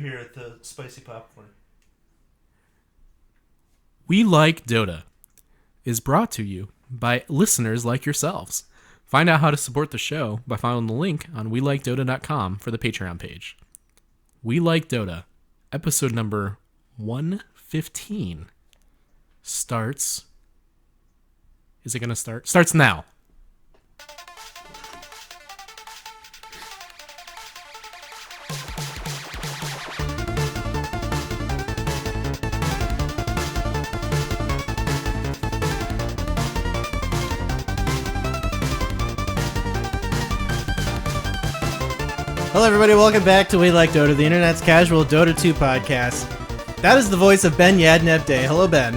Here at the Spicy Popcorn. We Like Dota is brought to you by listeners like yourselves. Find out how to support the show by following the link on WeLikeDota.com for the Patreon page. We Like Dota, episode number 115, starts... Is it going to start? Starts now. Hello, everybody. Welcome back to We Like Dota, the internet's casual Dota 2 podcast. That is the voice of Ben Yadneb Day. Hello, Ben.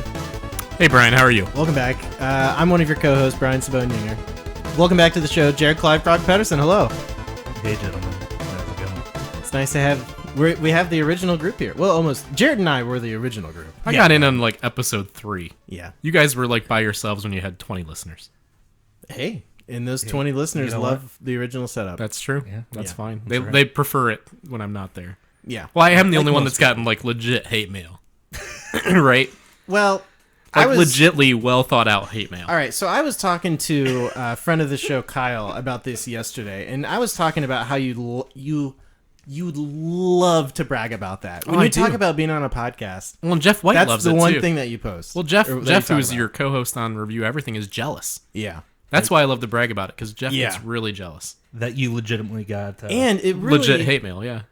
Hey, Brian. How are you? Welcome back. I'm one of your co-hosts, Brian Sabone-Yinger. Welcome back to the show, Jared Clive Frog Pedersen. Hello. Hey, gentlemen. How's it going? It's nice to have... We have the original group here. Well, almost. Jared and I were the original group. I got in on, episode 3. Yeah. You guys were, by yourselves when you had 20 listeners. Hey. And those 20 listeners love the original setup. That's true. Yeah. That's Yeah. fine. That's right. They prefer it when I'm not there. Yeah. Well, I am the Like only one most that's gotten, legit hate mail. Right? Well, I was... legitly well thought out hate mail. All right, so I was talking to a friend of the show, Kyle, about this yesterday, and I was talking about how you love to brag about that. When I you talk do. about being on a podcast, Well, and Jeff White that's loves the it, one too. thing that you post. Well, Jeff, or that you who talk is about. your co-host on Review Everything, is jealous. Yeah. That's why I love to brag about it, because Jeff Yeah. gets really jealous. That you legitimately got... And it really... Legit hate mail, yeah.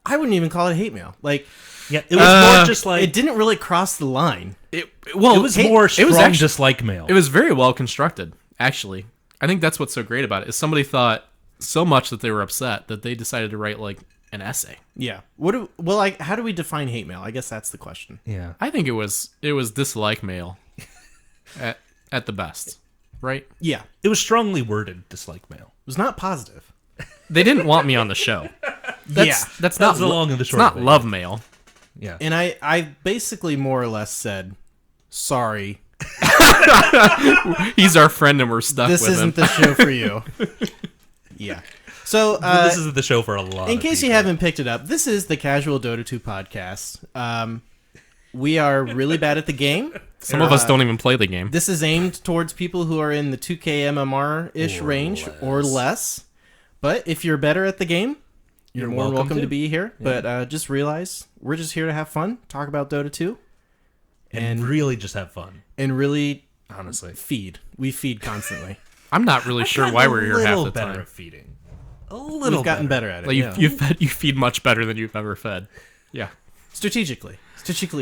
I wouldn't even call it hate mail. Like, Yeah, it was more just like... it didn't really cross the line. It was more strong it was actually, dislike mail. It was very well constructed, actually. I think that's what's so great about it, is somebody thought so much that they were upset that they decided to write, an essay. Yeah. How do we define hate mail? I guess that's the question. Yeah. I think it was dislike mail at the best, right? Yeah. It was strongly worded dislike mail. It was not positive. They didn't want me on the show. That's That's not the long and the it's short not of it. love mail. Yeah. And I basically more or less said, sorry, He's our friend and we're stuck this with isn't him. the show for you. Yeah. So, this is the show for a lot in of case you people. haven't picked it up, this is the Casual Dota 2 podcast. We are really bad at the game. Some of us don't even play the game. This is aimed towards people who are in the 2K MMR-ish Or range less. or less. But if you're better at the game, you're more than welcome to be here. Yeah. But just realize, we're just here to have fun, talk about Dota 2, and really just have fun. and really Honestly. feed. We feed constantly. I'm not really sure why we're here half the better time. at feeding. A little We've gotten better at it. You feed much better than you've ever fed. Yeah. Strategically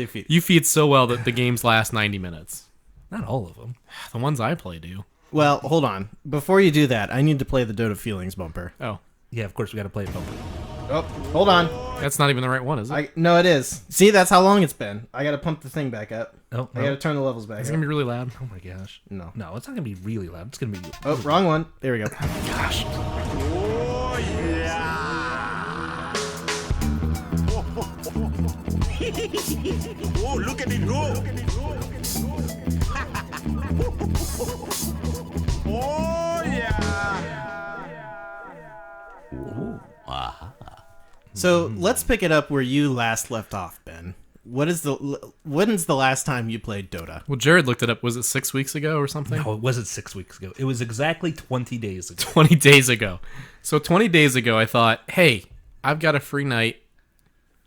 feed. You feed so well that the games last 90 minutes. Not all of them. The ones I play do. Well, hold on. Before you do that, I need to play the Dota Feelings bumper. Oh. Yeah, of course we got to play it bumper. Oh, hold on. That's not even the right one, is it? No, it is. See, that's how long it's been. I gotta pump the thing back up. Oh, I gotta turn the levels back It's up. going to be really loud. Oh my gosh. No. No, it's not going to be really loud. It's going to be... Oh, wrong one. There we go. Gosh. Oh, look at it go! Oh, yeah! So let's pick it up where you last left off, Ben. When's the last time you played Dota? Well, Jared looked it up. Was it 6 weeks ago or something? No, it wasn't 6 weeks ago. It was exactly 20 days ago. 20 days ago. So 20 days ago, I thought, hey, I've got a free night.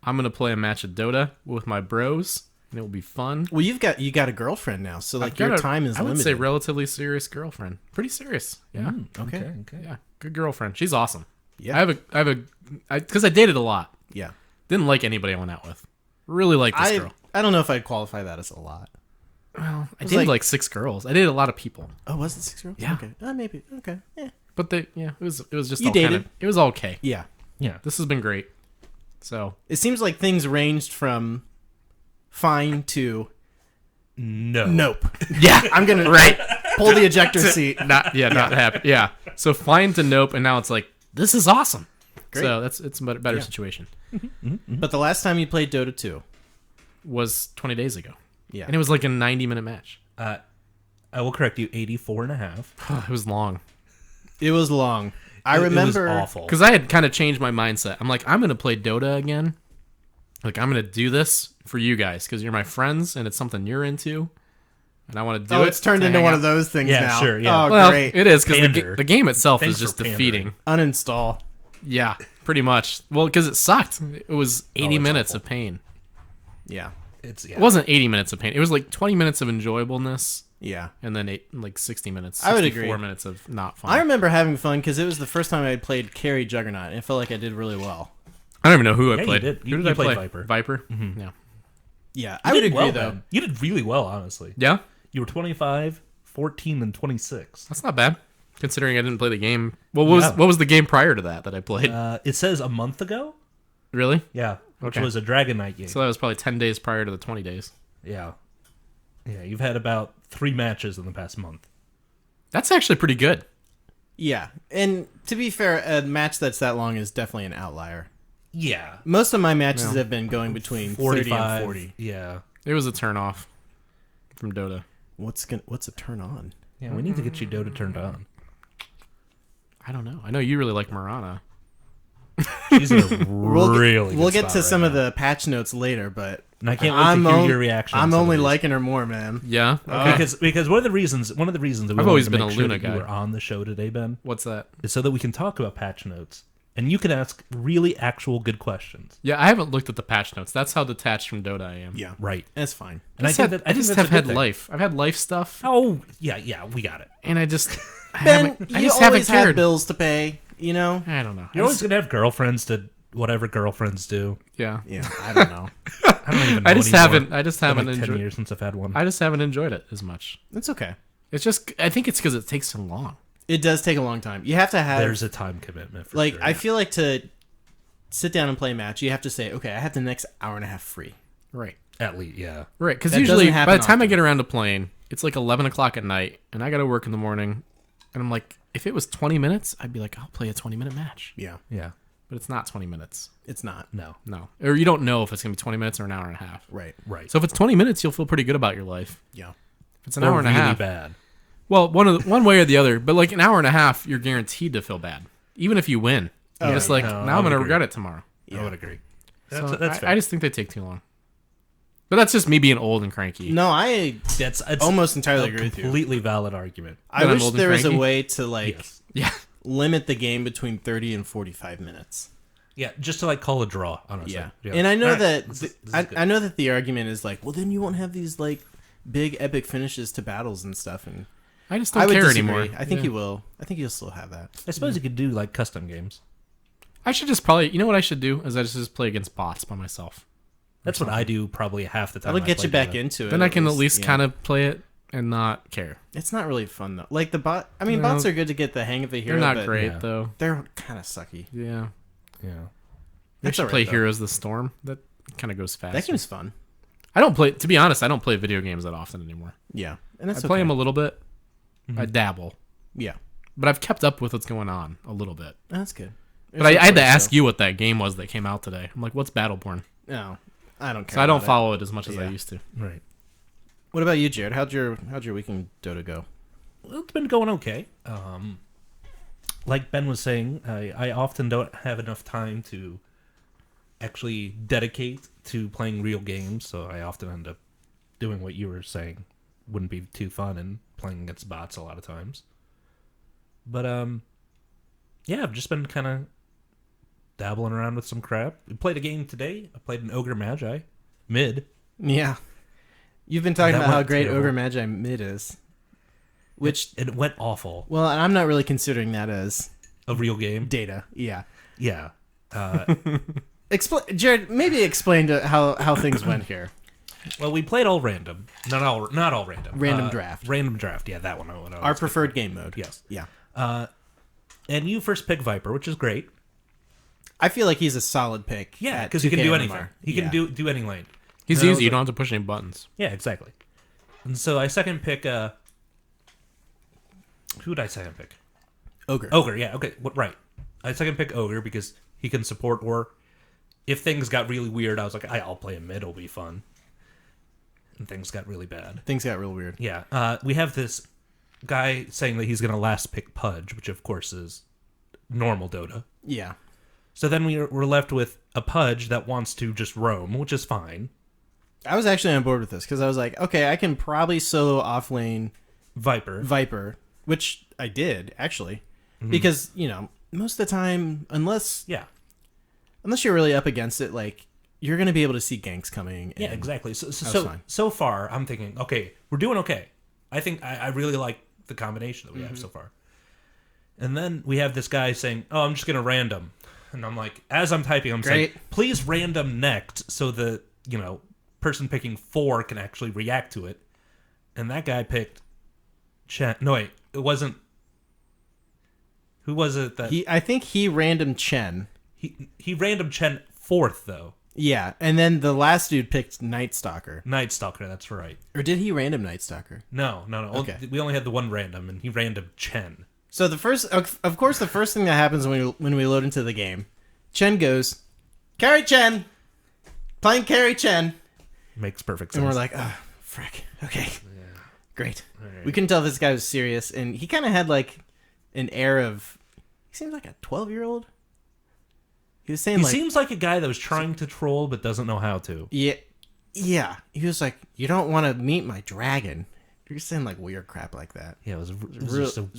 I'm going to play a match of Dota with my bros, and it will be fun. Well, you got a girlfriend now, so I've your got time is I would limited. say relatively serious girlfriend. Pretty serious. Yeah. Okay. Yeah. Good girlfriend. She's awesome. Yeah. Because I dated a lot. Yeah. Didn't like anybody I went out with. Really like this girl. I don't know if I'd qualify that as a lot. Well, I was dated like- 6 girls. I dated a lot of people. Oh, was it 6 girls? Yeah. Okay. Maybe. Okay. Yeah. But it was just You all dated. kind of, it was all okay. Yeah. Yeah. This has been great. So, It seems like things ranged from fine to No. nope. yeah. I'm gonna pull the ejector seat. not happy. Yeah. So fine to nope, and now it's like, this is awesome. Great. So it's a better Yeah. situation. But the last time you played Dota 2, Was 20 days ago. yeah, And it was like a 90-minute match. I will correct you, 84 and a half. It was long. it was long. I remember. It was awful. Because I had kind of changed my mindset. I'm like, I'm going to play Dota again Like, I'm going to do this for you guys because you're my friends and it's something you're into. And I want to do it. Oh, it's turned to into hang one out. of those things Yeah, now. sure, yeah. Oh, Well, great. it is because Pander. the game itself Thanks is just for defeating. Uninstall. Yeah, pretty much. Well, because it sucked. It was 80 it's minutes awful. of pain. Yeah. It's It wasn't 80 minutes of pain. It was like 20 minutes of enjoyableness Yeah. and then 60 minutes. I would 64 agree. minutes of not fun. I remember having fun because it was the first time I played Carry Juggernaut, and it felt like I did really well. I don't even know who I Yeah, you played. did. Who You did I played play? Viper. Viper? Mm-hmm. Yeah. Yeah, You I would did agree, well, though. man. You did really well, honestly. Yeah? You were 25, 14, and 26. That's not bad, considering I didn't play the game. What Yeah. was the game prior to that I played? It says a month ago. Really? Yeah, which Okay. was a Dragon Knight game. So that was probably 10 days prior to the 20 days. Yeah. Yeah, you've had about 3 matches in the past month. That's actually pretty good. Yeah, and to be fair, a match that's that long is definitely an outlier. Yeah. Most of my matches Yeah. have been going between 30 45. and 40. Yeah. It was a turn off from Dota. What's a turn on? Yeah, we need to get you Dota turned on. I don't know. I know you really like Marana. She's in a really We'll good get spot to right some of now. the patch notes later, but And I can't wait to hear your reaction. I'm to some only of these. liking her more, man. Yeah? Okay. because one of the reasons that we I've wanted always to been make a sure Luna that you guy. were on the show today, Ben, What's that? is so that we can talk about patch notes and you can ask really actual good questions. Yeah, I haven't looked at the patch notes. That's how detached from Dota I am. Yeah, Right. that's fine. And I think just that's have a good had thing. life. I've had life stuff, Oh, yeah, we got it. and I just Ben, haven't. you I just haven't always have cared. bills to pay, you know? I don't know. You're always gonna have girlfriends to whatever girlfriends do. Yeah. Yeah, I don't know. I don't even know I just anymore. haven't. I just It's been haven't like 10 enjoyed. years since I've had one. I just haven't enjoyed it as much. It's okay. It's just. I think it's because it takes so long. It does take a long time. You have to have There's a time commitment for like sure. I feel like to sit down and play a match, you have to say, okay, I have the next hour and a half free. Right. At least, yeah. Right. Because That usually, doesn't by happen the time I often. get around to playing, it's like 11 o'clock at night, and I got to work in the morning. And I'm like, if it was 20 minutes, I'd be like, I'll play a 20-minute match. Yeah, Yeah. But it's not 20 minutes. it's not. No. No. Or you don't know if it's going to be 20 minutes or an hour and a half. Right. Right. So if it's 20 minutes, you'll feel pretty good about your life. Yeah. If it's an Or hour and really a half. bad. Well, one way or the other. But like an hour and a half, you're guaranteed to feel bad. Even if you win. You're just like, no, now I I'm would going to agree. regret it tomorrow. I would agree. So That's fair. I just think they take too long. But that's just me being old and cranky. No, I That's almost entirely a agree with you. completely valid argument. I That I'm wish old and there was a cranky? way to like Yes. Yeah. limit the game between 30 and 45 minutes. Yeah, just to like call a draw, honestly. Yeah. And I know Alright, that this is I good. know that the argument is like, well, then you won't have these like big epic finishes to battles and stuff, and I just I don't would care disagree. anymore. I think Yeah. you will. I think you'll still have that. I suppose you could do like custom games. I should just probably, you know what I should do? Is I just play against bots by myself. That's what I do probably half the time. That'll I get play you back Dota. into it. Then I can at least yeah. kind of play it and not care. It's not really fun though. Like the bot. I mean, No. bots are good to get the hang of the hero. They're not but great, yeah. though. They're kind of sucky. Yeah. Yeah. I It's should alright, play though. Heroes of the Storm. That kind of goes fast. That game's fun. I don't play, to be honest, I don't play video games that often anymore. Yeah, and I that's play okay. them a little bit. I dabble. Yeah, But I've kept up with what's going on a little bit. that's good. But I had to ask you what that game was that came out today. I'm like, what's Battleborn? No, I don't care. So I don't about it. follow it as much as I Yeah. used to. Right. What about you, Jared? How'd your week in Dota go? Well, it's been going okay. Like Ben was saying, I often don't have enough time to actually dedicate to playing real games, so I often end up doing what you were saying wouldn't be too fun and playing against bots a lot of times. But yeah, I've just been kind of dabbling around with some crap. We played a game today. I played an Ogre Magi mid. Yeah, you've been talking That about how went great terrible. Ogre Magi mid is. Which, It went awful. well, and I'm not really considering that as A real game. data. Yeah. Yeah. Jared, maybe explain to how things went here. Well, we played all random. Not all random. Random draft. Random draft. Yeah, that one. Our preferred game mode. Yes. Yeah. And you first pick Viper, which is great. I feel like he's a solid pick. Yeah, at because he can 2K do MMR. anything. He can Yeah. do any lane. He's No, easy. You the- don't have to push any buttons. Yeah, exactly. And so I second pick. Who did I second pick? Ogre. Ogre. Yeah. Okay. Right. I second pick Ogre because he can support. Or if things got really weird, I was like, I'll play him mid. It'll be fun. And things got really bad. Things got real weird. Yeah. We have this guy saying that he's going to last pick Pudge, which of course is normal Dota. Yeah. So then we're left with a Pudge that wants to just roam, which is fine. I was actually on board with this because I was like, okay, I can probably solo off lane Viper, which I did actually, because most of the time, unless you're really up against it, like you're gonna be able to see ganks coming. Yeah, and exactly. fine. So far, I'm thinking, okay, we're doing okay. I think I really like the combination that we have so far. And then we have this guy saying, "Oh, I'm just gonna random," and I'm like, as I'm typing, I'm saying, "Please random next," so the person picking 4 can actually react to it. And that guy picked Chen. No, wait, it wasn't. Who was it that I think he random Chen. He random Chen 4th though. Yeah, and then the last dude picked Night Stalker. Night Stalker, that's right. Or did he random Night Stalker? No. Okay. We only had the one random, and he random Chen. So the first thing that happens when we load into the game, Chen goes, "Carry Chen, playing carry Chen," Makes perfect sense. and we're like, "Oh, frick, okay, great." Right. We couldn't tell if this guy was serious, and he kind of had like an air of, he seems like a 12-year-old. He was saying he like, seems like a guy that was trying to troll but doesn't know how to. yeah. He was like, "You don't want to meet my dragon." You're saying like weird crap like that. Yeah, it was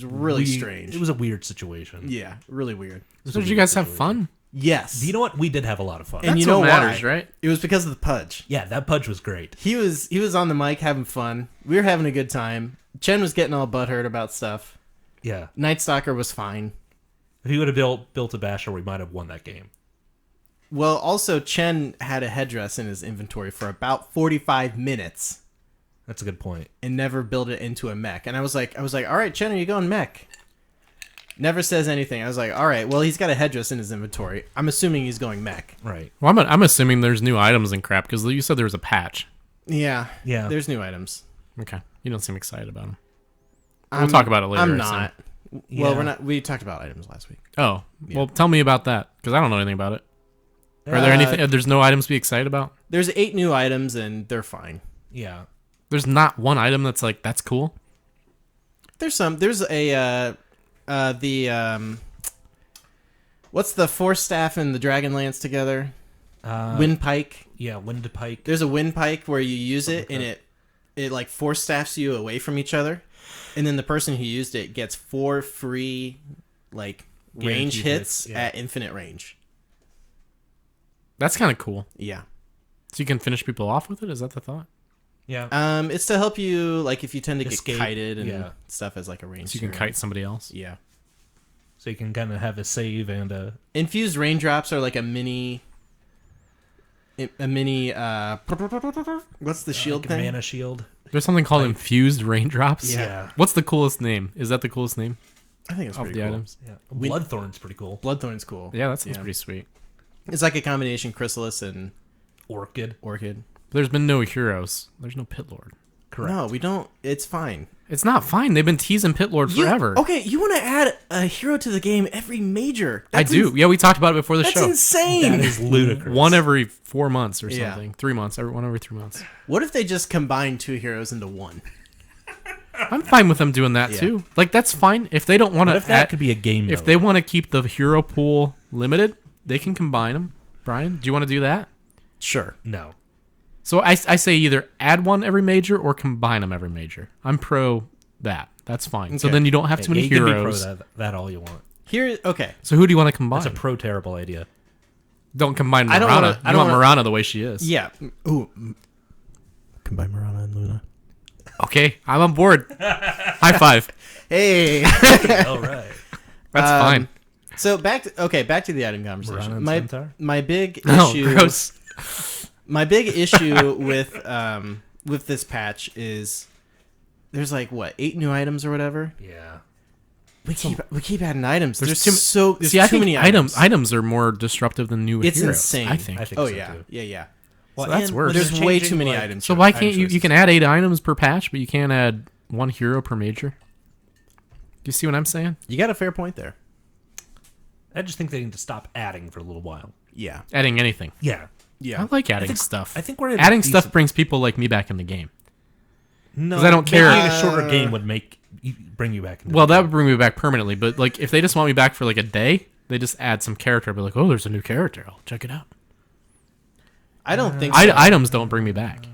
really strange. It was a weird situation. Yeah, really weird. So did you guys have fun? Yes. You know what? We did have a lot of fun. And That's you know what matters, why? right? It was because of the Pudge. Yeah, that Pudge was great. He was on the mic having fun. We were having a good time. Chen was getting all butthurt about stuff. Yeah. Night Stalker was fine. If he would have built a Basher, we might have won that game. Well, also Chen had a headdress in his inventory for about 45 minutes That's a good point. and never built it into a mech. And I was like, all right, Chen, are you going mech? Never says anything. I was like, all right, well, he's got a headdress in his inventory. I'm assuming he's going mech. Right. Well, I'm assuming there's new items and crap because you said there was a patch. Yeah. Yeah. There's new items. Okay, you don't seem excited about them. We'll talk about it later. I'm I not. assume. Well, Yeah. we're not. We talked about items last week. Oh, well, tell me about that because I don't know anything about it. Are there anything? There's no items to be excited about. There's 8 new items and they're fine. Yeah. There's not one item that's like that's cool. There's some. There's a what's the Force Staff and the Dragon Lance together? Wind Pike. Yeah, Wind Pike. There's a Wind Pike where you use it and it like Force Staffs you away from each other, and then the person who used it gets 4 free like range Guaranteed hits yeah. at infinite range. That's kind of cool. Yeah. So you can finish people off with it. Is that the thought? Yeah. It's to help you like if you tend to Escape, get kited and yeah. stuff as like a range. So you can kite somebody else. Yeah. So you can kind of have a save and a... Infused raindrops are like a mini. What's the shield like a thing? mana shield. There's something called infused raindrops. Yeah. What's the coolest name? Is that the coolest name I think it's of pretty the cool. items? Yeah. Bloodthorn's pretty cool. Bloodthorn's cool. Yeah, that sounds pretty sweet. It's like a combination chrysalis and Orchid. orchid. There's been no heroes. There's no Pit Lord. Correct. No, we don't. It's fine. It's not fine. They've been teasing Pit Lord forever. Okay, you want to add a hero to the game every major? I do. Yeah, we talked about it before the That's show. insane. That is ludicrous. One every 4 months or Yeah. something. 3 months. One every 3 months. What if they just combine 2 heroes into one? I'm fine with them doing that Yeah. too. Like that's fine if they don't want What to. if that could be a game If mode? they want to keep the hero pool limited, they can combine them. Brian, do you want to do that? Sure. No. So I say either add one every major or combine them every major. I'm pro that. That's fine. So Okay. then you don't have too many you can be heroes. pro that all you want. Here, okay. So who do you want to combine? That's a pro terrible idea. Don't combine I Mirana. don't wanna- I You don't want wanna- Mirana the way she is. Yeah. Ooh. Combine Mirana and Luna. Okay, I'm on board. High five. Hey. All right. That's fine. So back to the item conversation. Mirana and Centaur? My big Oh, issue. gross. My big issue with this patch is there's like what 8 new items or whatever. Yeah. We keep adding items. There's too- there's See, I too think many items. Items are more disruptive than new It's heroes. insane. I think. I think Oh so yeah, too. yeah. Well, that's and worse. they're There's way changing, too many like- items. So why item can't you? You choices. can add 8 items per patch, but you can't add 1 hero per major. Do you see what I'm saying? You got a fair point there. I just think they need to stop adding for a little while. Yeah. Adding anything. Yeah. Yeah. I like adding stuff. I think we're in adding a stuff decent- brings people like me back in the game. No, 'Cause I don't care. Making a shorter game would bring you back. Into Well, the that game. would bring me back permanently. But like, if they just want me back for like a day, They just add some character. Be like, oh, there's a new character. I'll check it out. I don't think so. Items don't bring me back.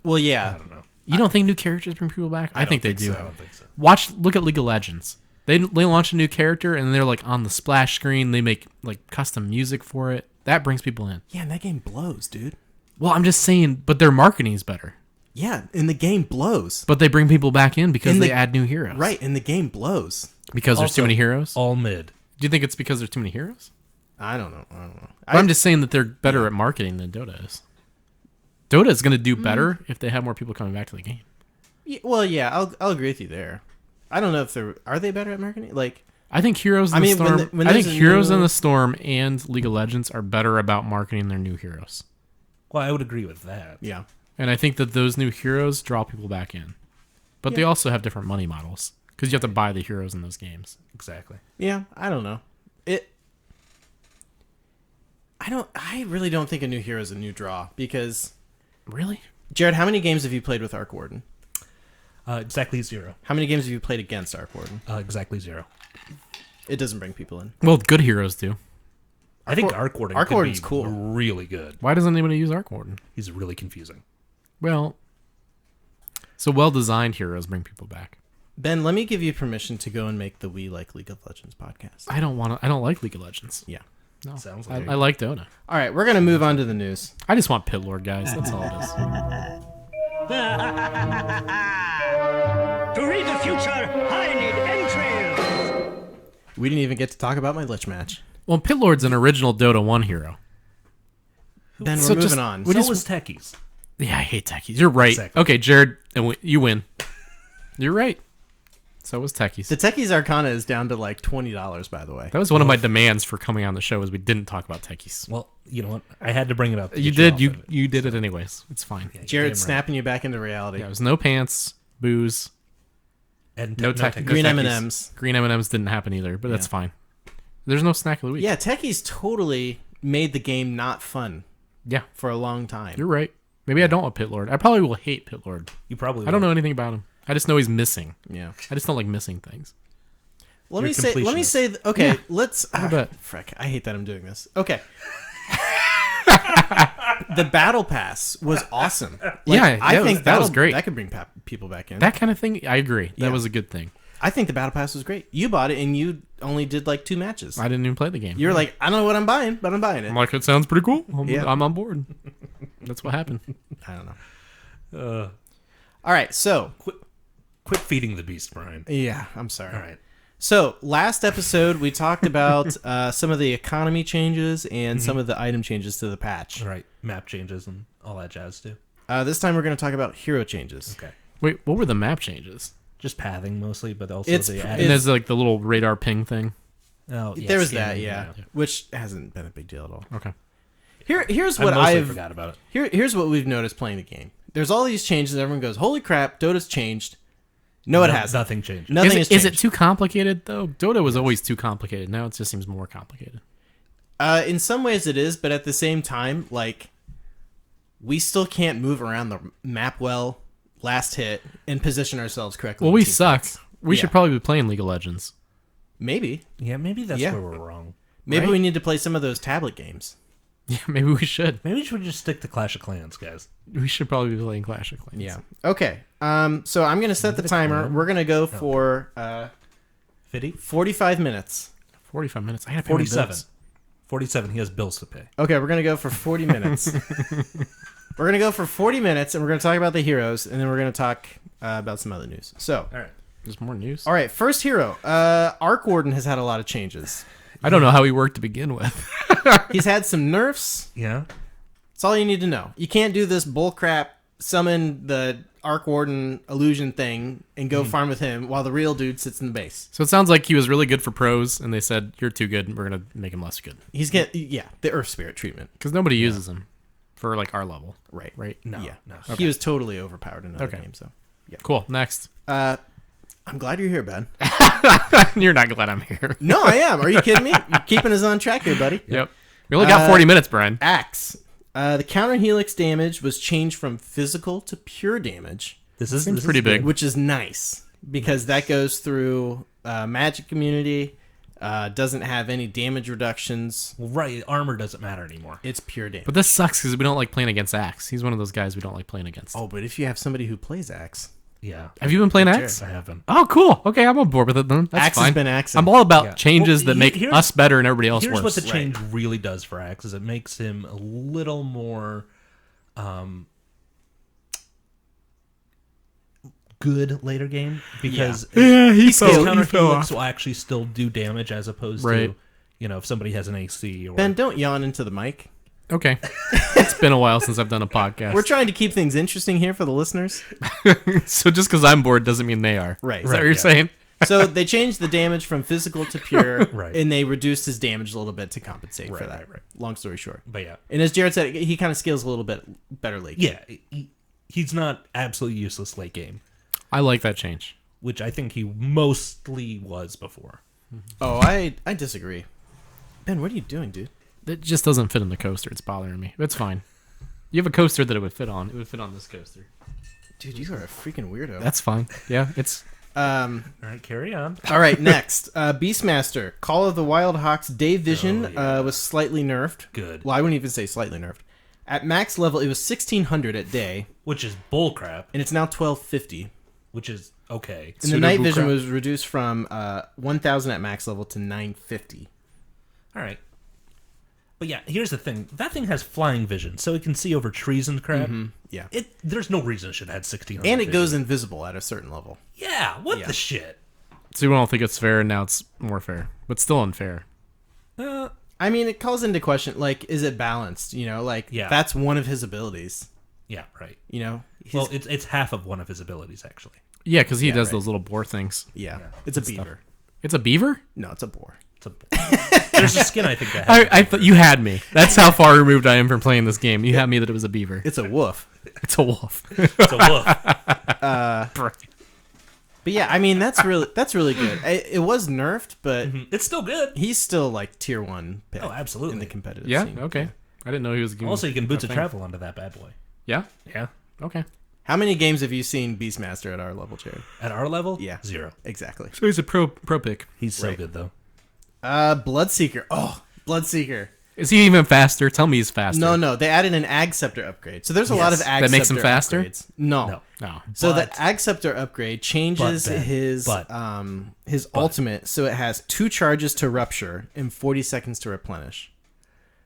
Well, yeah. I don't know. You don't think new characters bring people back? I think they do. I don't think so. Look at League of Legends. They launch a new character and they're like on the splash screen. They make like custom music for it. That brings people in. Yeah, and that game blows, dude. Well, I'm just saying, but their marketing is better. Yeah, and the game blows. But they bring people back in because they add new heroes. Right, and the game blows. Because there's too many heroes? All mid. Do you think it's because there's too many heroes? I don't know. I'm just saying that they're better at marketing than Dota is. Dota is going to do better if they have more people coming back to the game. Yeah, well, yeah, I'll agree with you there. I don't know if are they better at marketing? Like, I think Heroes in the Storm. when I think there's a Heroes in new- the Storm and League of Legends are better about marketing their new heroes. Well, I would agree with that. yeah. And I think that those new heroes draw people back in. But they also have different money models because you have to buy the heroes in those games. Exactly. Yeah, I don't know. I really don't think a new hero is a new draw because Really? Jared, how many games have you played with Arc Warden? Exactly 0. How many games have you played against Arc Warden? Exactly 0. It doesn't bring people in. Well, good heroes do. I think Arc Warden Arc could Warden's be cool. really good. Why doesn't anybody use Arc Warden? He's really confusing. Well, so well-designed heroes bring people back. Ben, let me give you permission to go and make the We Like League of Legends podcast. I don't like League of Legends. Yeah. No, Sounds I like like Dota. All right, we're going to move on to the news. I just want Pit Lord, guys. That's all it is. To read the future, I need entrails. We didn't even get to talk about my Lich match. Well, Pit Lord's an original Dota 1 hero. Ben, we're So moving just- on. we So just- was Techies. Yeah, I hate techies. You're right. Exactly. Okay, Jared, you win. You're right. So was techies. The Techies Arcana is down to like $20, by the way. That was one of my demands for coming on the show is we didn't talk about techies. Well, you know what? I had to bring it up. to You get did. off of it. You did it anyways. It's fine. Yeah, Jared damn right. snapping you back into reality. Yeah, it was no pants, booze, And no tech. tech. Green no techies. M&Ms. Green M&Ms didn't happen either, but that's fine. There's no snack of the week. Yeah, Techies totally made the game not fun Yeah, for a long time. you're right. Maybe I don't want Pit Lord. I probably will hate Pit Lord. You probably. I don't know anything about him. I just know he's missing. Yeah. I just don't like missing things. Let You're me say. Okay, Yeah. let's. bet. Frick, I hate that I'm doing this. Okay. The battle pass was awesome. Yeah, I that think was- that was great. That could bring people back in. That kind of thing, I agree. Yeah. That was a good thing. I think the battle pass was great. You bought it and you only did like 2 matches. I didn't even play the game. You're like, I don't know what I'm buying, but I'm buying it. I'm like, it sounds pretty cool. Yeah. I'm on board. That's what happened. I don't know. All right, so Quit feeding the beast, Brian. yeah, I'm sorry. All right. So last episode we talked about some of the economy changes and some of the item changes to the patch. All right. Map changes and all that jazz too. This time we're going to talk about hero changes. Okay. Wait, what were the map changes? Just pathing mostly, but also It's- they it's- added. And there's like the little radar ping thing. Oh, yeah, There was scanning, that, yeah, which hasn't been a big deal at all. Okay. Here's I what mostly I've forgot about it. here's what we've noticed playing the game. There's all these changes. Everyone goes, "Holy crap, Dota's changed." No, it hasn't. Nothing changed. Nothing has Is changed. it too complicated though? Dota was always too complicated. Now it just seems more complicated. In some ways it is, but at the same time, like, we still can't move around the map well, last hit, and position ourselves correctly. Well, in we team suck. fights. We Yeah. should probably be playing League of Legends. Maybe. Yeah, maybe that's Yeah. where we're wrong. Maybe Right? we need to play some of those tablet games. Yeah, maybe we should. Maybe we should just stick to Clash of Clans, guys. We should probably be playing Clash of Clans. Yeah. Okay. So I'm gonna set the timer. We're gonna go for 50? 45 minutes. 45 minutes. I gotta pay my 47. bills. 47. He has bills to pay. Okay, we're gonna go for 40 minutes. We're gonna go for 40 minutes, and we're gonna talk about the heroes, and then we're gonna talk about some other news. So, All right. There's more news. all right, first hero. Arc Warden has had a lot of changes. I don't know how he worked to begin with. He's had some nerfs. Yeah. That's all you need to know. You can't do this bullcrap summon the Arc Warden illusion thing and go farm with him while the real dude sits in the base. So it sounds like he was really good for pros, and they said, you're too good, we're going to make him less good. He's the Earth Spirit treatment. Because nobody uses him for, like, our level. Right. Right? No. Yeah. No. He was totally overpowered in other Okay. games, so. Cool. Next. I'm glad you're here, Ben. You're not glad I'm here. No, I am. Are you kidding me? You're keeping us on track here, buddy. Yep. We only got 40 minutes, Brian. Axe. The counter helix damage was changed from physical to pure damage, This is Seems pretty big. which is nice because that goes through magic community, Doesn't have any damage reductions. Well, right, armor doesn't matter anymore. It's pure damage. But this sucks because we don't like playing against Axe. He's one of those guys we don't like playing against. Oh, but if you have somebody who plays Axe. Yeah. Have you been playing Axe? I haven't. Oh, cool. Okay, I'm on board with it then. That's Axe fine. has been Axing. I'm all about Yeah. changes Well, that make here's- us better and everybody else Here's worse. what the change really does for Axe is it makes him a little more good later game because his counter helix will actually still do damage as opposed Right. to if somebody has an AC or Ben, don't yawn into the mic. Okay. It's been a while since I've done a podcast. We're trying to keep things interesting here for the listeners. So just because I'm bored doesn't mean they are. Right. Is that what you're saying? So they changed the damage from physical to pure, Right. and they reduced his damage a little bit to compensate for Right, that. right. Long story short. but yeah. And as Jared said, he kind of scales a little bit better late. Yeah, he's not absolutely useless late game, I like that change. which I think he mostly was before. Oh, I disagree. Ben, what are you doing, dude? It just doesn't fit in the coaster. It's bothering me. It's fine. You have a coaster that it would fit on. It would fit on this coaster. Dude, you are a freaking weirdo. That's fine. Yeah, it's... All right, carry on. All right, next. Beastmaster. Call of the Wild Hawk's Day Vision was slightly nerfed. Good. Well, I wouldn't even say slightly nerfed. At max level, it was 1600 at day, Which is bullcrap, and it's now 1250. which is okay. And the night Pseudo vision bullcrap. was reduced from 1000 at max level to 950. All right. But yeah, here's the thing. That thing has flying vision, so it can see over trees and crap. Yeah. There's no reason it should have had 1600 And it vision. goes invisible at a certain level. Yeah, what Yeah. the shit? So you don't think it's fair, and now it's more fair. But still unfair. I mean, it calls into question, like, is it balanced? Yeah. That's one of his abilities. Yeah, right. He's- It's half of one of his abilities, actually. Yeah, because he does right. those little boar things. yeah. It's a beaver. It's a beaver? No, it's a boar. It's there's a skin, I think, that has I thought you had me. That's how far removed I am from playing this game. You had me that it was a beaver. It's a wolf. It's a wolf. It's a wolf. But yeah, I mean, that's really good. It was nerfed, but It's still good. he's still like tier 1 pick. Oh, absolutely. In the competitive Yeah, scene. okay. I didn't know he was... Also, you can boots of thing. travel onto that bad boy. Yeah? Yeah. Okay. How many games have you seen Beastmaster at our level, Jared? At our level, Yeah. 0. Exactly. So he's a pro pick. He's so Right. good, though. Bloodseeker. Oh, Bloodseeker. Is he even faster? Tell me he's faster. No, they added an Ag Scepter upgrade. So there's a lot of Ag That makes him Scepter faster? upgrades. No. No. No. So But- the Ag Scepter upgrade changes Ben, his ultimate, so it has 2 charges to rupture and 40 seconds to replenish.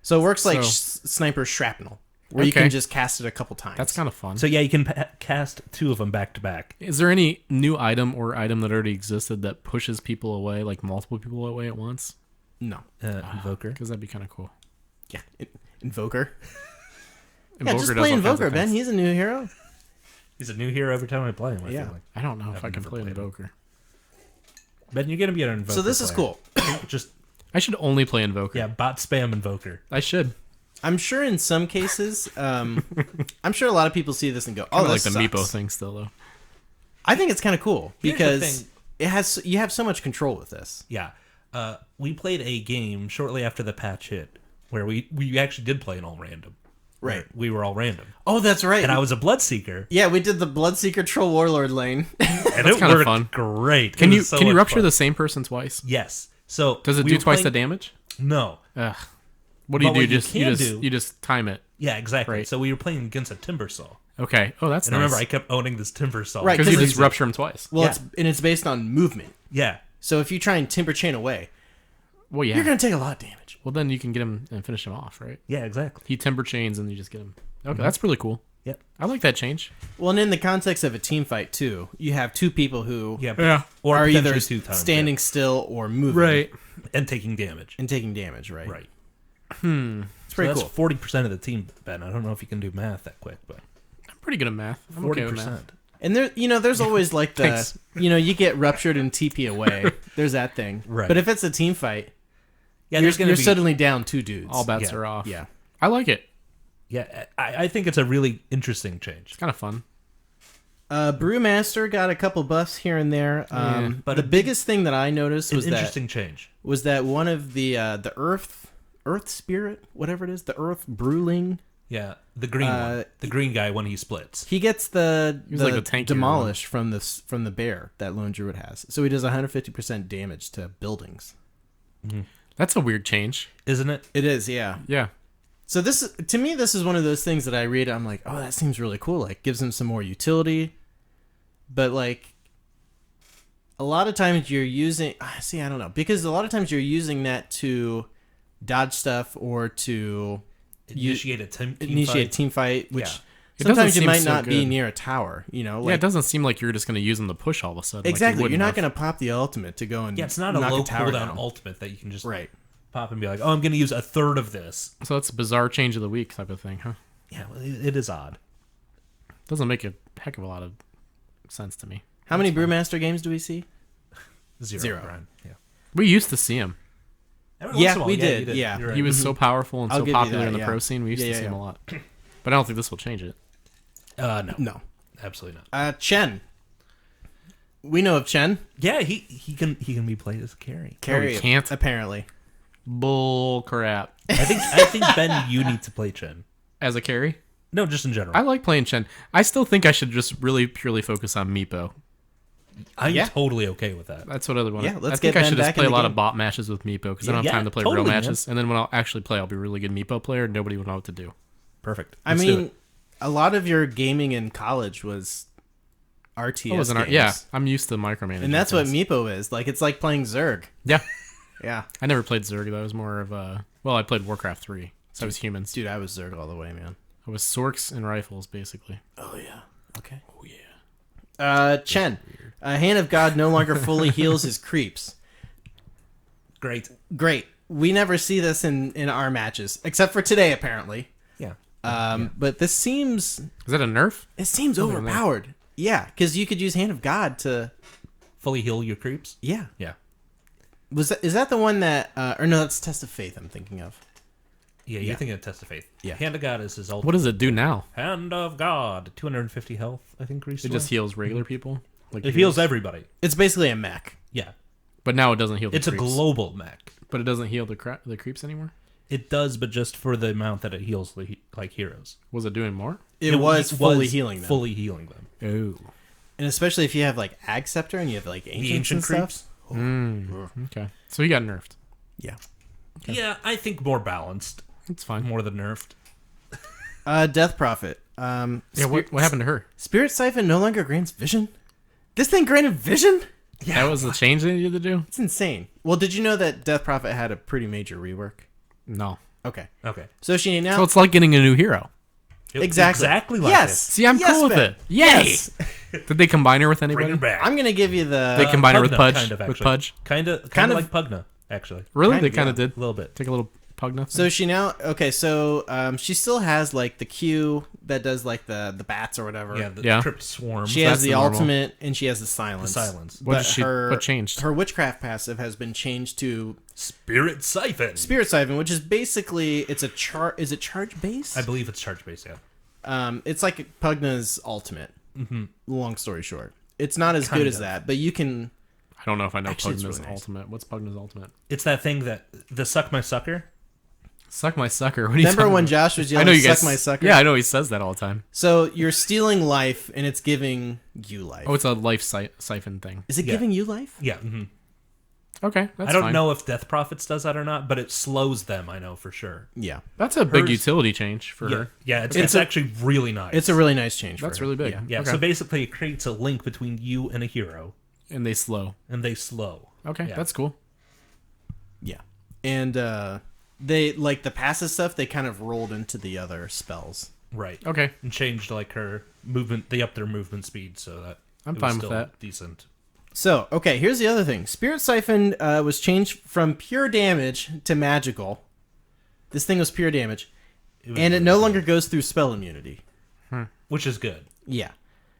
So it works like So- Sniper Shrapnel, where you Okay. can just cast it a couple times. That's kind of fun. So yeah, you can cast 2 of them back to back. Is there any new item or item that already existed that pushes people away, like multiple people away at once? No. Invoker. Because that'd be kind of cool. Yeah. Invoker. Yeah, Invoker just does play all kinds Invoker, of Ben. things. He's a new hero. He's a new hero every time I play him. I Yeah. feel like. I don't know if I've I can never play an played him. Invoker. Ben, you're gonna be an Invoker. So this is player. cool. Just I should only play Invoker. yeah, bot spam Invoker. I should. I'm sure in some cases, I'm sure a lot of people see this and go, "Oh, I like this the Meepo sucks." thing still, though. I think it's kind of cool Here's the because thing. you have so much control with this. Yeah. We played a game shortly after the patch hit where we actually did play an all random. Right. We were all random. Oh, that's right. And I was a Bloodseeker. Yeah, we did the Bloodseeker Troll Warlord lane. And it kinda worked fun. great. Can It you was so can you much rupture fun. the same person twice? Yes. So Does it we do were twice the playing- damage? No. Ugh. What do you But do? what you Just you can just do- you just time it. Yeah, exactly. Right. So we were playing against a timber saw. Okay. Oh, that's And nice. remember, I kept owning this timber saw. Right, because you 'cause just rupture him twice. Well, Yeah. it's based on movement. Yeah. So if you try and Timber Chain away, Well, yeah. you're gonna take a lot of damage. Well, then you can get him and finish him off, right? Yeah, exactly. He timber chains and you just get him. Okay, that's really cool. Yep. I like that change. Well, and in the context of a team fight too, you have 2 people who Yeah. Yeah. Or are either potentially 2 times. standing still or moving, Right. yeah. And taking damage. and taking damage. Right. Right. It's pretty so cool. that's 40% of the team, Ben. I don't know if you can do math that quick, but I'm pretty good at math. I'm 40%. okay with math. And there's always like the, Thanks. you get ruptured and TP away. There's that thing. Right. But if it's a team fight, yeah, you're, there's going you're to be suddenly down 2 dudes. All bets Yeah. are off. Yeah. I like it. Yeah, I think it's a really interesting change. It's kind of fun. Brewmaster got a couple buffs here and there. but But the biggest thing that I noticed An was interesting change. that one of the Earth Spirit, whatever it is, the Earth Brewling, Yeah, the green one. The green guy when he splits. he gets the was like the tankier demolish from the bear that Lone Druid has. So he does 150% damage to buildings. That's a weird change. Isn't it? It is, yeah. Yeah. So to me, this is one of those things that I read. I'm like, oh, that seems really cool. Like, gives him some more utility. But like, a lot of times you're using. I don't know, because a lot of times you're using that to dodge stuff or to Initiate a team team fight, which Yeah. It doesn't sometimes you seem might so not be good. near a tower. You know, Yeah, it doesn't seem like you're just going to use them to push all of a sudden. exactly. Like You're not going going to pop the ultimate to go and Yeah, it's not a knock low tower cooldown down. ultimate that you can just Right. pop and be like, oh, I'm going to use a third of this. So that's a bizarre change of the week type of thing, huh? Yeah, well, it is odd. Doesn't make a heck of a lot of sense to me. How many Brewmaster games do we see? Zero. Brian. Yeah. We used to see him. Every once Yeah, in a while, we you did, did. yeah. You're right. He was so powerful and I'll so give you popular that, in the yeah. pro scene. We used to Yeah, see him yeah. a lot. But I don't think this will change it. No, No. absolutely not. Chen. We know of Chen. Yeah, he can be played as a carry. Carry can't. apparently. Bull crap. I think Ben, you need to play Chen. As a carry? No, just in general. I like playing Chen. I still think I should just really purely focus on Meepo. I'm Yeah. totally okay with that. That's what I want. Yeah, let's I think get I Ben should just back play in a the lot game. of bot matches with Meepo because I don't have Yeah, time to play totally, real man. matches. And then when I'll actually play, I'll be a really good Meepo player and nobody will know what to do. Perfect. I Let's do mean, it. a lot of your gaming in college was RTS. Oh, it was games. yeah, I'm used to micromanaging. And that's what things. Meepo is. Like, it's like playing Zerg. Yeah. Yeah. I never played Zerg. That was more of a... Well, I played Warcraft 3. So I was humans. Dude, I was Zerg all the way, man. I was Sorks and rifles, basically. Oh, yeah. Okay. Oh, yeah. Chen. Hand of God no longer fully heals his creeps. Great. Great. We never see this in our matches, except for today, apparently. Yeah. But this seems... Is that a nerf? It seems overpowered. Yeah, because you could use Hand of God to... Fully heal your creeps. Yeah. Yeah. Is that the one that... or no, that's Test of Faith I'm thinking of. Yeah, you're thinking of Test of Faith. Yeah. Hand of God is his ultimate. What does it do now? Hand of God. 250 health, I think, It recently. just heals regular people? Like It heals everybody. It's basically a mech. Yeah. But now it doesn't heal the It's creeps. a global mech. But it doesn't heal the creeps anymore? It does, but just for the amount that it heals like heroes. Was it doing more? It was fully healing them. Fully healing them. Oh. And especially if you have like Ag Scepter and you have like Ancients ancient and stuff. creeps? Okay. So he got nerfed. Yeah. Yeah, I think more balanced. It's fine. More than nerfed. Death Prophet. Yeah, what happened to her? Spirit Siphon no longer grants vision? This thing granted vision? That was the change they needed to do? It's insane. Well, did you know that Death Prophet had a pretty major rework? No. Okay. Okay. So she now... So it's like getting a new hero. Exactly. Exactly like yes. it. See, I'm Yes, cool with Ben. it. Yay! Yes. Did they combine her with Bring anybody? it back. I'm going to give you the... They combine her with Pugna, Pudge? kind of, With actually. Pudge? Kind of Kind of- like Pugna, actually. Really? Kind They of, kind of yeah. did A little bit. take a little Pugna thing? So she now... Okay, so she still has like the Q that does like the bats or whatever. Yeah, the Yeah. Crypt Swarm. She has that's the the normal. ultimate and she has the silence. The silence. What But did she- what changed? Her witchcraft passive has been changed to Spirit Siphon. Spirit Siphon, which is basically it's a is it charge base? I believe it's charge based, yeah. It's like Pugna's ultimate. Mm-hmm. Long story short, it's not as good as that, but you can. I don't know if I know Actually, it's Pugna's really nice. ultimate. What's Pugna's ultimate? It's that thing that the Suck My Sucker. Suck my sucker. What are you Remember talking when about? Josh was I yelling know you "suck guys. my sucker"? Yeah, I know he says that all the time. So you're stealing life, and it's giving you life. Oh, it's a life siphon thing. Is it Yeah. giving you life? Yeah. Mm-hmm. Okay, that's I don't fine. know if Death Prophets does that or not, but it slows them. I know for sure. Yeah, That's a big Hers- utility change for Yeah, her. yeah. It's actually really nice. it's a really nice change. That's for her. really big. Yeah. yeah. Okay. So basically, it creates a link between you and a hero, And they slow. and they slow. Okay, Yeah. that's cool. Yeah, and they like the passive stuff. They kind of rolled into the other spells. Right. Okay. And changed like her movement. They upped their movement speed so that I'm it was fine with still that. Decent. So, okay, here's the other thing. Spirit Siphon was changed from pure damage to magical. This thing was pure damage. was And it really no good. longer goes through spell immunity. Which is good. Yeah.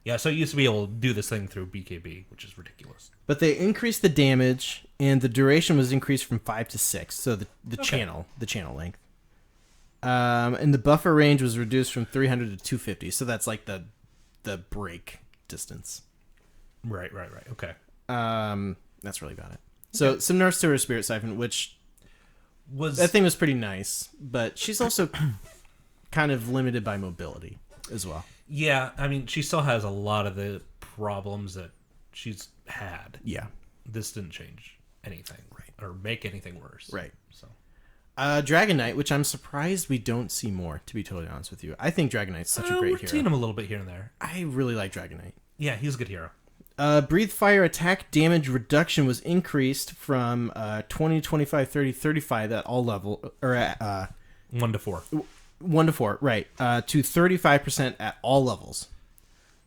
Yeah. So you used to be able to do this thing through BKB, which is ridiculous. But they increased the damage, and the duration was increased from 5 to 6. So the channel length. And the buffer range was reduced from 300 to 250. So that's like the break distance. Right. Okay. That's really about it. So some nerfs to her Spirit Siphon, which Was that thing was pretty nice, but she's also kind of limited by mobility as well. Yeah, I mean, she still has a lot of the problems that she's had. Yeah. This didn't change anything, or make anything worse. Right. So Dragon Knight, which I'm surprised we don't see more, to be totally honest with you. I think Dragon Knight's such a great we're seeing hero. him a little bit here and there. I really like Dragon Knight. Yeah, he's a good hero. Breathe Fire attack damage reduction was increased from 20, 25, 30, 35 at all level, or at 1 to 4. 1 to 4, right, to 35% at all levels.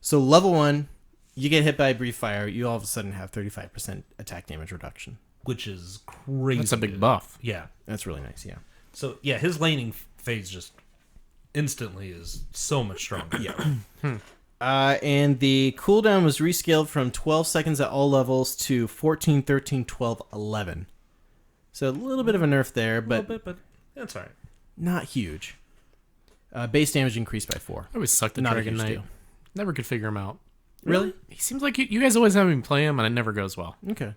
So level 1, you get hit by Breathe Fire, you all of a sudden have 35% attack damage reduction. Which is crazy. That's a big good. buff. Yeah. That's really nice, yeah. So yeah, his laning phase just instantly is so much stronger. Yeah. And the cooldown was rescaled from 12 seconds at all levels to 14, 13, 12, 11. So a little bit of a nerf there, A little but bit, but that's all right. not huge. Base damage increased by 4. I always sucked at Not a Dragon huge Knight. deal. Never could figure him out. Really? He seems like you guys always have me play him, and it never goes well. Okay.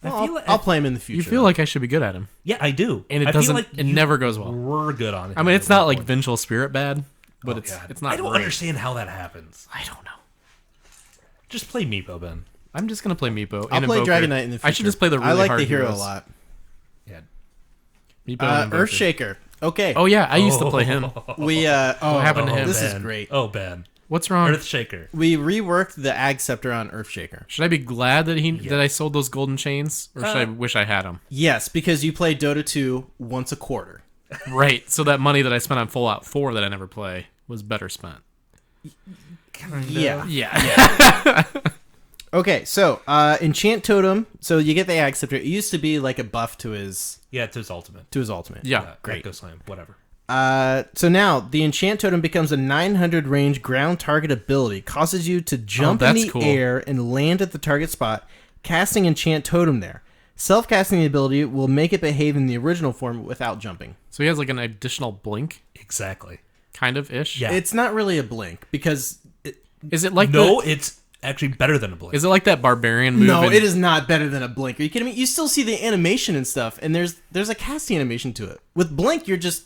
I Well, feel like- I'll play him in the future. You feel like I should be good at him, Yeah, I do. and it I feel doesn't. like It you never goes well. We're good on it. I mean, it's at not one like point. Vengeful Spirit bad, but Oh, it's God. it's not. I don't great. understand how that happens. I don't know. Just play Meepo, Ben. I'm just gonna play Meepo. I'll and play Invoker. Dragon Knight in the future. I should just play the really I like hard the hero heroes. a lot. Yeah. Meepo and Invoker. Earthshaker. Okay. Oh yeah, I used to play him. We what happened to him? This is Ben. great. Oh, Ben. What's wrong? Earthshaker. We reworked the Ag Scepter on Earthshaker. Should I be glad that that I sold those golden chains, or should I wish I had them? Yes, because you play Dota 2 once a quarter. Right. So that money that I spent on Fallout 4 that I never play was better spent. Yeah. Yeah. Okay, so Enchant Totem. So you get the Ag Scepter. It used to be like a buff to his Yeah, to his ultimate. ultimate. Yeah. Great. Echo Slam, whatever. So now the Enchant Totem becomes a 900 range ground target ability. Causes you to jump in that's the cool. air and land at the target spot, casting Enchant Totem there. Self-casting the ability will make it behave in the original form without jumping. So he has like an additional blink, Exactly. kind of ish. Yeah. It's not really a blink because Is it like No, it's actually better than a blink. Is it like that barbarian move? no, in- it is not better than a blink. Are you kidding me? You still see the animation and stuff, and there's a casting animation to it. With blink, you're just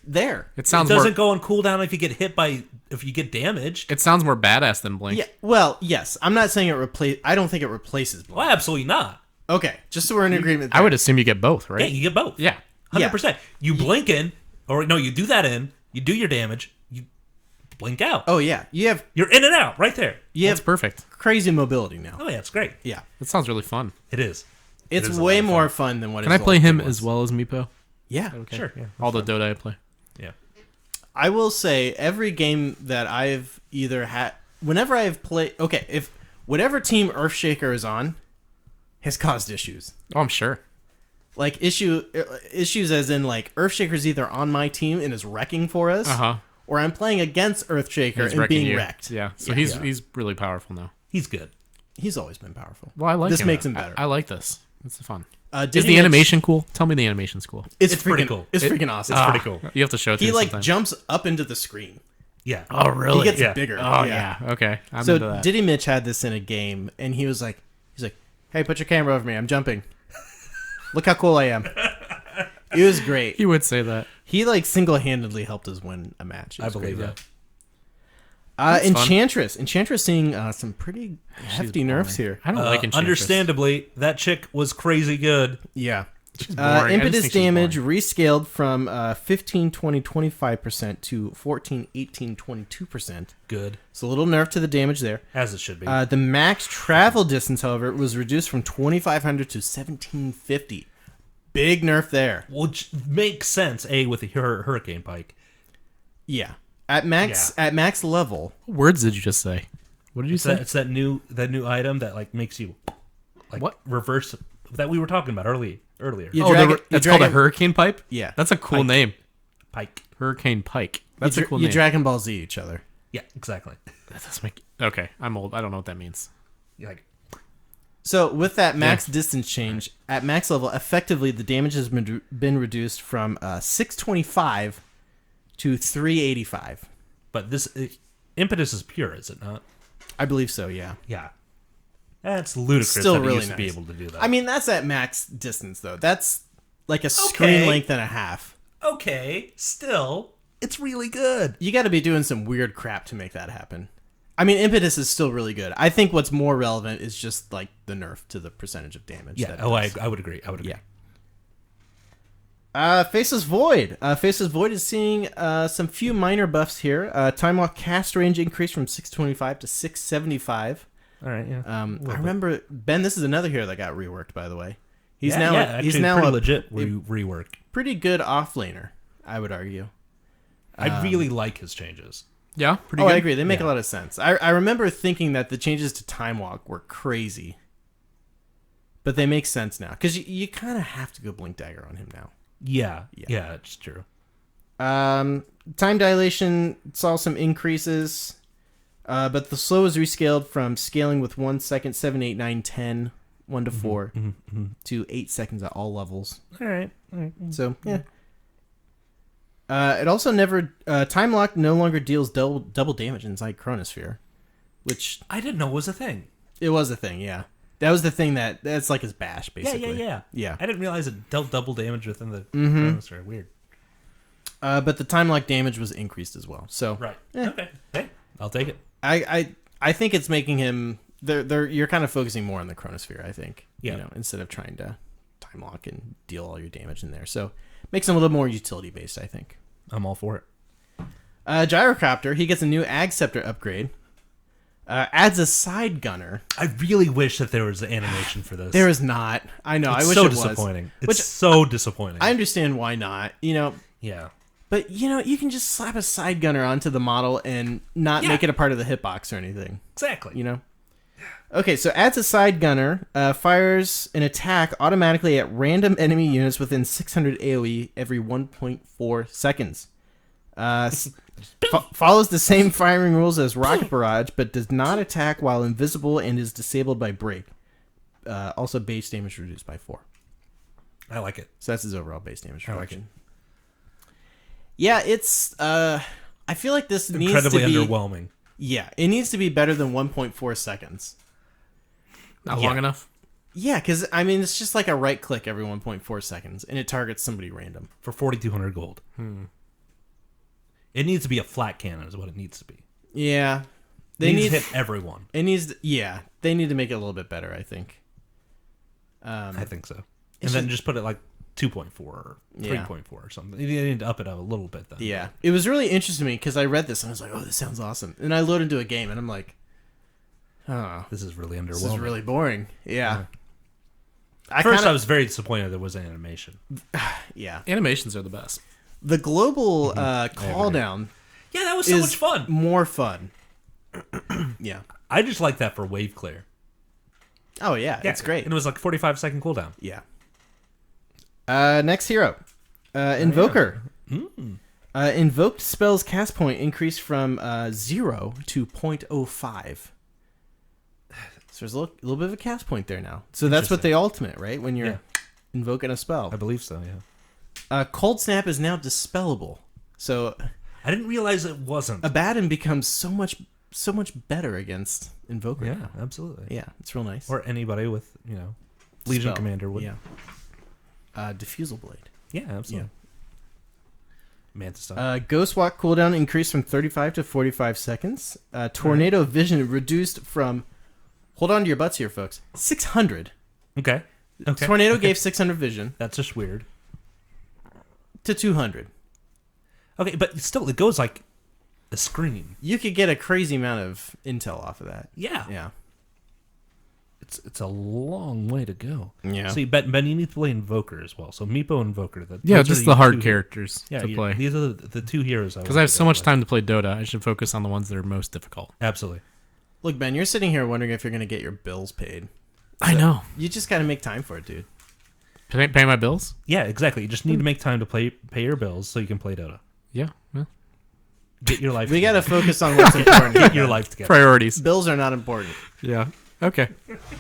there. It It sounds doesn't more. go on cooldown if you get hit by if you get damaged. It sounds more badass than blink. Yeah. Well, yes. I'm not saying it replace. I don't think it replaces blink. Well, absolutely not. Okay, just so we're in agreement. I there. would assume you get both, Yeah, right? you get both. Yeah. 100%. You blink in, or no, you do that in. You do your damage. You blink out. Oh yeah, you You're in and out right there. That's have perfect. crazy mobility now. Oh yeah, it's great. Yeah, That sounds really fun. It is. it's is a way lot of more fun than what. Can I play him as well as Meepo? Yeah, Sure. Yeah. All the Dota I play. Yeah. I will say every game that I've either had, whenever I've played, okay, if whatever team Earthshaker is on, has caused issues. Oh, I'm sure. Like issues as in like Earthshaker's either on my team and is wrecking for us, Uh-huh. or I'm playing against Earthshaker He's and wrecking being you. wrecked. Yeah. So Yeah. he's really powerful now. He's good. He's always been powerful. Well, I like This him. makes him better. I like this. It's fun. Did Is he the mention- animation cool? Tell me the animation's cool. It's pretty freaking cool. It's freaking awesome. It's pretty cool. You have to show it to He me like sometime. jumps up into the screen. Yeah. Oh, really? He gets Yeah. bigger. Oh, yeah. Okay. I'm So into that. Diddy Mitch had this in a game, and he's like, "Hey, put your camera over me. I'm jumping. Look how cool I am." It was great. He would say that. He like single-handedly helped us win a match. It I was believe great. that. fun. Enchantress seeing some pretty hefty nerfs here. I don't like Enchantress. Understandably, that chick was crazy good. Yeah. She's boring. I just Impetus think she's damage boring. rescaled from 15, 20, 25% to 14, 18, 22%. Good. So a little nerf to the damage there. As it should be. The max travel distance, however, was reduced from 2,500 to 1,750. Big nerf there. Which makes sense, with the Hurricane Pike. Yeah. At max level. What words did you just say? What did you say? It's that new item that like makes you like What? reverse that we were talking about earlier. You Oh, drag the- it- you that's drag called a it- hurricane pipe? Yeah. That's a cool Pike. name. Pike. Hurricane Pike. That's you, a cool you name. Dragon Ball Z each other. Yeah, exactly. That does make... Okay, I'm old. I don't know what that means. You're like So with that max distance change, at max level, effectively the damage has been reduced from 625 to 385. but this impetus is pure, is it not? I believe so, yeah. Yeah. That's ludicrous Still that it really used to be nice. able to do that. I mean, that's at max distance, though. That's like a screen Okay. length and a half. okay, still, it's really good. You got to be doing some weird crap to make that happen. I mean, impetus is still really good. I think what's more relevant is just like the nerf to the percentage of damage. Yeah. that it Oh, does. I would agree. I would agree. Faceless Void. Faceless Void is seeing some few minor buffs here. Time Lock cast range increased from 625 to 675. All right. Yeah. I remember, Ben, this is another hero that got reworked, by the way. He's yeah, now yeah, actually, he's now pretty a legit rework. pretty good offlaner, I would argue. I really like his changes. Yeah, pretty Oh, good. I agree. They make a Yeah. lot of sense. I remember thinking that the changes to Time Walk were crazy. But they make sense now. Because you kind of have to go Blink Dagger on him now. Yeah. Yeah. It's true. Time Dilation saw some increases. But the slow is rescaled from scaling with 1 second, 7, 8, 9, 10, 1 to 4, to 8 seconds at all levels. All right. So, yeah. It also never... Time Lock no longer deals double damage inside Chronosphere. Which... I didn't know was a thing. It was a thing, yeah. That was the thing that's like his bash, basically. Yeah. I didn't realize it dealt double damage within the Mm-hmm. Chronosphere. Weird. But the Time Lock damage was increased as well. So, Right. Okay. Hey, I'll take it. I think it's making him... You're kind of focusing more on the Chronosphere, I think. Yeah. You know, instead of trying to Time Lock and deal all your damage in there. So, makes him a little more utility-based, I think. I'm all for it. Gyrocopter, he gets a new Ag Scepter upgrade. Adds a side gunner. I really wish that there was an animation for this. There is not. I know. It's I wish so it was. disappointing. It's Which so disappointing. I understand why not. You know, yeah. but you know, you can just slap a side gunner onto the model and not Yeah. make it a part of the hitbox or anything. Exactly. You know. Okay, so adds a side gunner, fires an attack automatically at random enemy units within 600 AoE every 1.4 seconds. Follows the same firing rules as Rocket Barrage, but does not attack while invisible and is disabled by break. Also, base damage reduced by 4. I like it. So that's his overall base damage I like reduction. Yeah, it's. I feel like this Incredibly needs to be underwhelming. Yeah, it needs to be better than 1.4 seconds. Not Yeah. long enough. Yeah, because I mean, it's just like a right click every 1.4 seconds, and it targets somebody random. For 4,200 gold. It needs to be a flat cannon is what it needs to be. Yeah, They need to hit everyone. It needs. Yeah, they need to make it a little bit better. I think. I think so. And it's then just put it like 2.4 or Yeah. 3.4 or something. You need to up it a little bit then. Yeah, it was really interesting to me because I read this and I was like, "Oh, this sounds awesome," and I load into a game and I'm like, "Oh, This is really underwhelming. this is really boring." Yeah. At first, I was very disappointed there was an animation. Yeah. Animations are the best. The global call down Yeah, that was so is much fun. more fun. Yeah. I just like that for wave clear. Oh yeah, it's great. And it was like 45-second cooldown. Yeah. Next hero, Invoker. Invoked spells cast point increased from 0 to 0.05. So there's a little bit of a cast point there now. So that's what the ultimate, right? When you're Yeah. invoking a spell. I believe so, yeah. Cold Snap is now dispellable. So I didn't realize it wasn't. Abaddon becomes so much better against Invoker. Yeah, now. absolutely. Yeah, it's real nice. Or anybody with, Legion Spell. Commander would. Yeah. Diffusal Blade. Yeah, absolutely. Manta stuff. Ghostwalk cooldown increased from 35 to 45 seconds. Tornado Vision reduced from, hold on to your butts here, folks, 600. Okay. Tornado gave 600 vision That's just weird. to 200. Okay, but still, it goes like a screen. You could get a crazy amount of intel off of that. Yeah. Yeah. It's a long way to go. Yeah. See, Ben, you need to play Invoker as well. So Meepo and Invoker. Yeah, those are just the hard two- characters to play. These are the two heroes. Because I have so much time to play Dota, I should focus on the ones that are most difficult. Absolutely. Look, Ben, you're sitting here wondering if you're going to get your bills paid. I know. You just got to make time for it, dude. Pay my bills? Yeah, exactly. You just need to make time to pay your bills so you can play Dota. Yeah. Get your life. We got to together. focus on what's important. Get your life together. Priorities. Bills are not important. Yeah. Okay.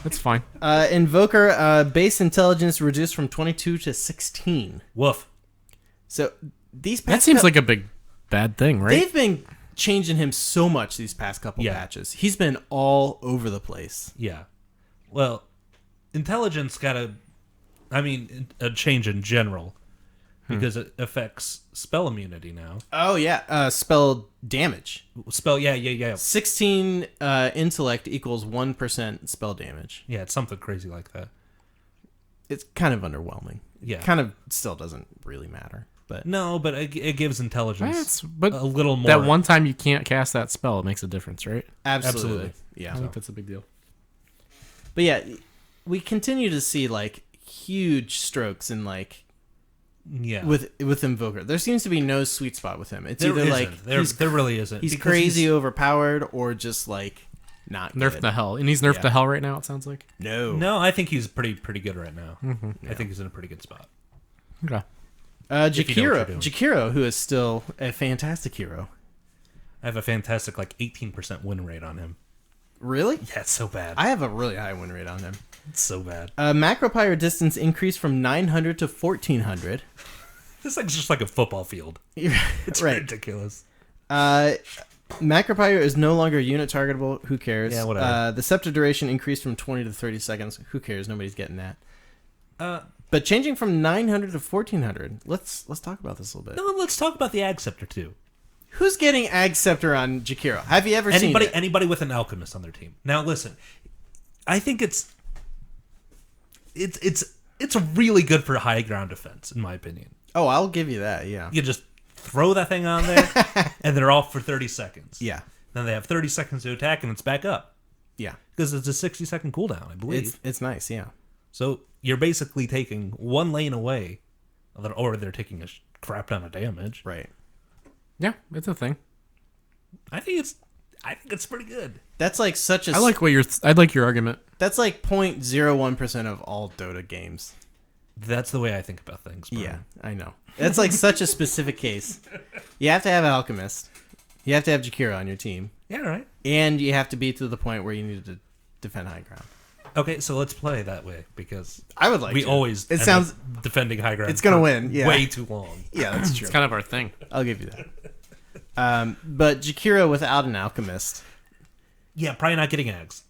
That's fine. Invoker base intelligence reduced from 22 to 16. Woof. So these That past seems like a big bad thing, right? they've been changing him so much these past couple Yeah. patches. He's been all over the place. Yeah. Well, intelligence got a change in general. because it affects spell immunity now. Oh yeah, spell damage. Spell, yeah. 16 intellect equals 1% spell damage. Yeah, it's something crazy like that. It's kind of underwhelming. Yeah. Kind of still doesn't really matter. But No, but it gives intelligence But a little more. that one time you can't cast that spell, it makes a difference, right? absolutely. Yeah. I think that's a big deal. But yeah, we continue to see like huge strokes in like Yeah. with Invoker. There seems to be no sweet spot with him. It's There either isn't. like there really isn't. he's because crazy overpowered or just like not Nerfed good. to hell. And he's nerfed Yeah. to hell right now, it sounds like. No, I think he's pretty good right now. I think he's in a pretty good spot. Okay. you know what you're doing. Jakiro, who is still a fantastic hero. I have a fantastic 18% win rate on him. Really? Yeah, it's so bad. I have a really high win rate on him. It's so bad. Macropyre distance increased from 900 to 1400. This thing's just like a football field. It's right. ridiculous. Macropyre is no longer unit targetable. Who cares? Yeah, whatever. The scepter duration increased from 20 to 30 seconds. Who cares? Nobody's getting that. But changing from 900 to 1400. Let's talk about this a little bit. No, let's talk about the Ag Scepter too. Who's getting Ag Scepter on Jakiro? Have you ever seen it? Anybody with an alchemist on their team. Now listen, I think it's really good for high ground defense, in my opinion. Oh, I'll give you that. Yeah. You just throw that thing on there, and they're off for 30 seconds. Yeah. Then they have 30 seconds to attack, and it's back up Yeah. because it's a 60-second cooldown, I believe. It's nice. Yeah. So you're basically taking one lane away, or they're taking a crap ton of damage. Right. Yeah, it's a thing. I think it's pretty good. That's like such a. I like your argument. That's like 0.01% of all Dota games. That's the way I think about things. Brian. Yeah, I know. That's like such a specific case. You have to have Alchemist. You have to have Jakiro on your team. Yeah, right. And you have to be to the point where you need to defend high ground. Okay, so let's play that way because I would like we to. always It end sounds. up defending high ground. It's gonna for win, yeah. way too long. Yeah, that's true. It's kind of our thing. I'll give you that. But Jakiro without an Alchemist, Yeah, probably not getting Ags.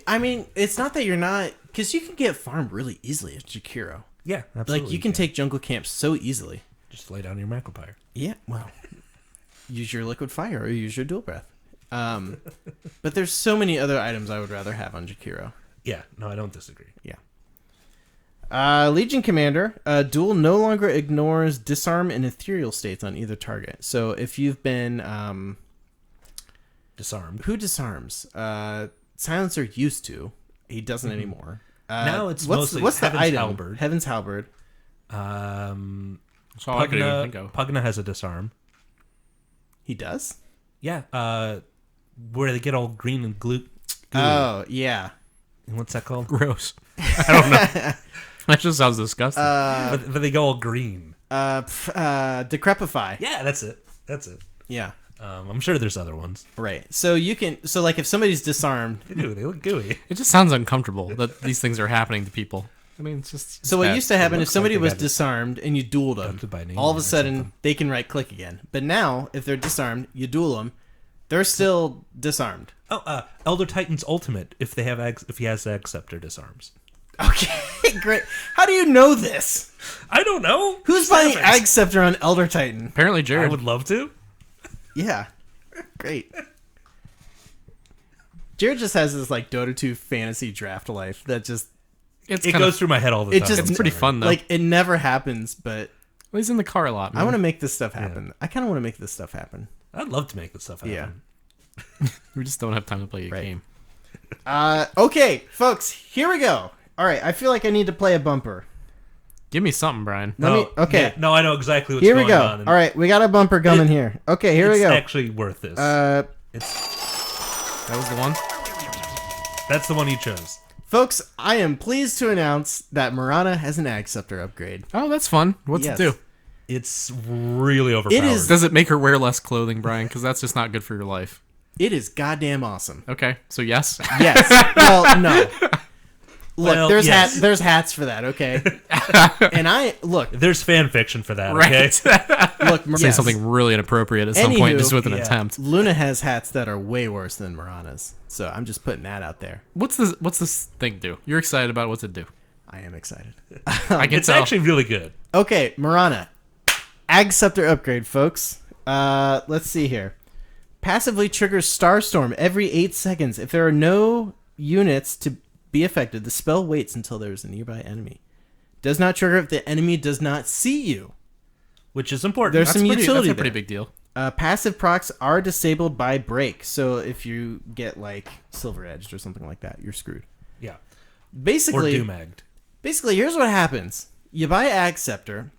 I mean, it's not that you're not, because you can get farmed really easily at Jakiro. Yeah, absolutely. Like you can take jungle camps so easily. just lay down your Macropyre. Yeah, well, use your liquid fire or use your dual breath. But there's so many other items I would rather have on Jakiro. Yeah, no, I don't disagree. Yeah. Legion Commander, duel no longer ignores disarm and ethereal states on either target. So if you've been Disarmed. who disarms? Silencer used to. He doesn't anymore. Now it's what's mostly the Heaven's item? Halberd. Heaven's Halberd. That's all I could even think of. Pugna has a disarm. He does? Yeah, where they get all green and gooey. Oh, yeah. What's that called? Gross. I don't know. That just sounds disgusting. But they go all green. Decrepify. Yeah, that's it. Yeah. I'm sure there's other ones. Right. So you can. So like, if somebody's disarmed. Ew, they look gooey. It just sounds uncomfortable that these things are happening to people. I mean, it's just. So what bad. used to happen if looks somebody like they was got it disarmed and you dueled them, adopted by name all of a or sudden something. they can right click again. But now, if they're disarmed, you duel them, they're still disarmed. Oh, Elder Titan's ultimate. If he has Ag Scepter, disarms. Okay, great. How do you know this? I don't know. Who's buying Ag Scepter on Elder Titan? Apparently, I Jared. would love to. Yeah, great. Jared just has this like Dota 2 fantasy draft life that just It It goes through my head all the It time. just- It's pretty fun though. like it never happens. But Well, he's in the car a lot. Man. I want to make this stuff happen. I kind of want to make this stuff happen. I'd love to make this stuff happen. Yeah. We just don't have time to play a Right. game. Okay, folks, here we go. All right, I feel like I need to play a bumper. Give me something, Brian. Okay. Yeah, no, I know exactly what's Here we going go. on. and All right, we got a bumper coming here. Okay, here we it's go. actually worth this. That was the one. That's the one you chose. Folks, I am pleased to announce that Mirana has an Ag Scepter upgrade. Oh, that's fun. What's Yes. it do? It's really overpowered. is- Does it make her wear less clothing, Brian? Because that's just not good for your life. It is goddamn awesome. Okay, so yes. Yes. Well, no. Look, Well, there's yes. there's hats for that, okay? And There's fan fiction for that, Right. okay? look, Say something really inappropriate at some point, Anywho, just with an yeah. attempt. Luna has hats that are way worse than Mirana's. So I'm just putting that out there. What's this thing do? You're excited about what's it do? I am excited. I can It's tell. actually really good. Okay, Marana. Ag Scepter upgrade, folks. Let's see here. Passively triggers Starstorm every 8 seconds. If there are no units to be affected, the spell waits until there is a nearby enemy. Does not trigger if the enemy does not see you. Which is important. There's some utility That's a pretty there. big deal. Passive procs are disabled by break, so if you get like Silver Edged or something like that, you're screwed. Yeah. Or Basically, Doom-egged. here's what happens. You buy Ag Scepter.